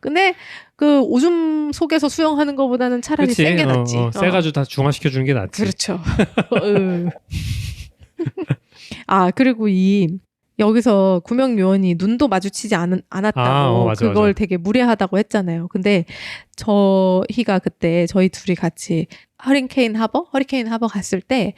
근데 그 오줌 속에서 수영하는 것보다는 차라리 센 게 낫지. 세가지고 다 중화시켜 주는 게 낫지. 그렇죠. 그리고 여기서 구명요원이 눈도 마주치지 않았다고 맞아. 그걸 되게 무례하다고 했잖아요. 근데 저희가 그때 저희 둘이 같이 허리케인 하버 갔을 때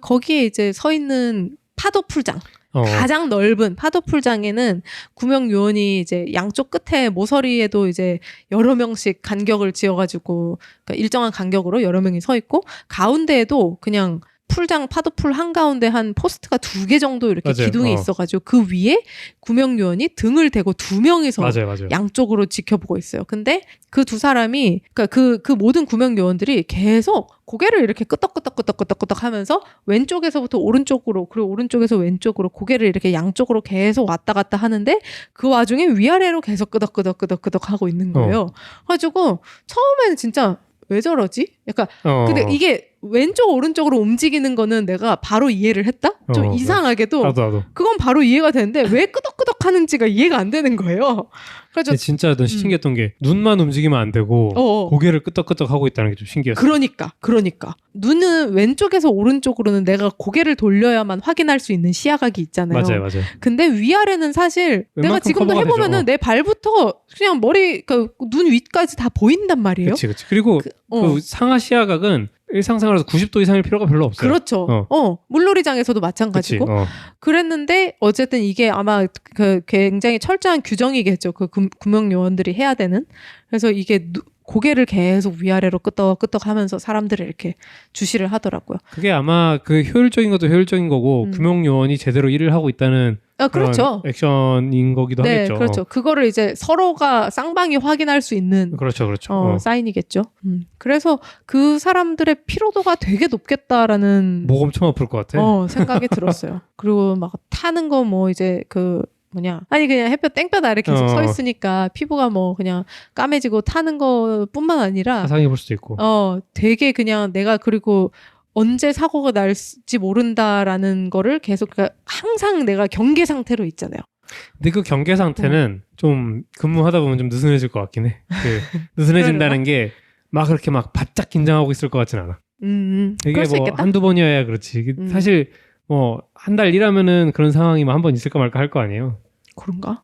거기에 이제 서 있는 파도 풀장 가장 넓은 파도 풀장에는 구명요원이 이제 양쪽 끝에 모서리에도 이제 여러 명씩 간격을 지어가지고 그러니까 일정한 간격으로 여러 명이 서 있고 가운데에도 그냥 풀장 파도풀 한가운데 한 포스트가 2개 정도 이렇게 맞아요. 기둥이 있어가지고 그 위에 구명요원이 등을 대고 2명이서 맞아요. 양쪽으로 지켜보고 있어요. 근데 그 두 사람이 그러니까 그 모든 구명요원들이 계속 고개를 이렇게 끄덕끄덕 하면서 왼쪽에서부터 오른쪽으로 그리고 오른쪽에서 왼쪽으로 고개를 이렇게 양쪽으로 계속 왔다 갔다 하는데 그 와중에 위아래로 계속 끄덕끄덕 하고 있는 거예요. 그래가지고 처음에는 진짜 왜 저러지? 약간 근데 이게 왼쪽 오른쪽으로 움직이는 거는 내가 바로 이해를 했다? 좀 이상하게도 나도. 그건 바로 이해가 되는데 왜 끄덕끄덕 하는지가 이해가 안 되는 거예요. 그래서 진짜 넌 신기했던 게 눈만 움직이면 안 되고 고개를 끄덕끄덕 하고 있다는 게 좀 신기했어. 그러니까 눈은 왼쪽에서 오른쪽으로는 내가 고개를 돌려야만 확인할 수 있는 시야각이 있잖아요. 맞아요. 근데 위아래는 사실 내가 지금도 해보면은 내 발부터 그냥 머리 눈 위까지 다 보인단 말이에요. 그렇지. 그리고 그 상하 시야각은 일상생활에서 90도 이상일 필요가 별로 없어요. 그렇죠. 물놀이장에서도 마찬가지고. 그랬는데 어쨌든 이게 아마 굉장히 철저한 규정이겠죠. 그 구명요원들이 해야 되는. 그래서 이게 고개를 계속 위아래로 끄덕끄덕 하면서 사람들을 이렇게 주시를 하더라고요. 그게 아마 그 효율적인 것도 효율적인 거고 구명요원이 제대로 일을 하고 있다는 그렇죠. 액션인 거기도 하겠죠. 그렇죠. 그거를 이제 서로가 쌍방이 확인할 수 있는 그렇죠. 사인이겠죠. 그래서 그 사람들의 피로도가 되게 높겠다라는 목 엄청 아플 것 같아. 생각이 들었어요. 그리고 막 타는 거 뭐 이제 그냥 햇볕 땡볕 아래 계속 서 있으니까 피부가 뭐 그냥 까매지고 타는 거뿐만 아니라 화상이 볼 수도 있고 되게 그냥 내가 그리고 언제 사고가 날지 모른다라는 거를 계속 항상 내가 경계 상태로 있잖아요. 근데 그 경계 상태는 좀 근무하다 보면 좀 느슨해질 것 같긴 해. 느슨해진다는 게 막 그렇게 막 바짝 긴장하고 있을 것 같진 않아. 이게 뭐 한두 번이어야 그렇지. 사실 뭐 한 달 일하면은 그런 상황이 한 번 있을까 말까 할 거 아니에요. 그런가?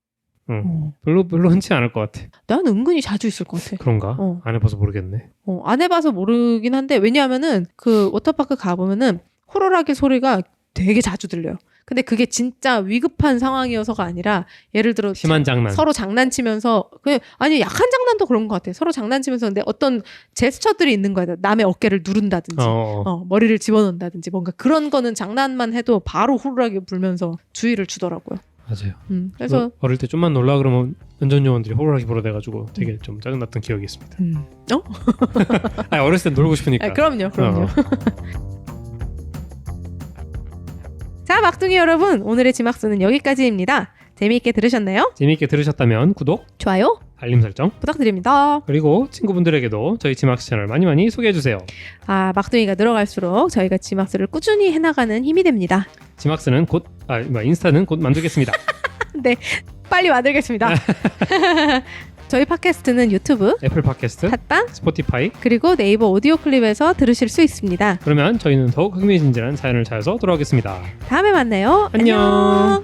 별로 흔치 않을 것 같아. 난 은근히 자주 있을 것 같아. 그런가? 안 해봐서 모르겠네. 안 해봐서 모르긴 한데 왜냐하면은 그 워터파크 가보면은 호루라기 소리가 되게 자주 들려요. 근데 그게 진짜 위급한 상황이어서가 아니라 예를 들어 심한 장난 서로 장난치면서 약한 장난도 그런 것 같아. 서로 장난치면서 근데 어떤 제스처들이 있는 거야. 남의 어깨를 누른다든지 머리를 집어넣는다든지 뭔가 그런 거는 장난만 해도 바로 호루라기 불면서 주의를 주더라고요. 맞아요. 그래서 어릴 때 좀만 놀라 그러면 운전요원들이 호루라기 불어대가지고 되게 좀 짜증났던 기억이 있습니다. 어렸을 때 놀고 싶으니까. 그럼요. 자, 막둥이 여러분, 오늘의 지막수는 여기까지입니다. 재미있게 들으셨나요? 재미있게 들으셨다면 구독, 좋아요, 알림 설정 부탁드립니다. 그리고 친구분들에게도 저희 지막수 채널 많이 소개해주세요. 막둥이가 늘어갈수록 저희가 지막수를 꾸준히 해나가는 힘이 됩니다. 지막수는 인스타는 곧 만들겠습니다. 네, 빨리 만들겠습니다. 저희 팟캐스트는 유튜브, 애플 팟캐스트, 팟빵, 스포티파이, 그리고 네이버 오디오 클립에서 들으실 수 있습니다. 그러면 저희는 더욱 흥미진진한 사연을 찾아서 돌아오겠습니다. 다음에 만나요. 안녕.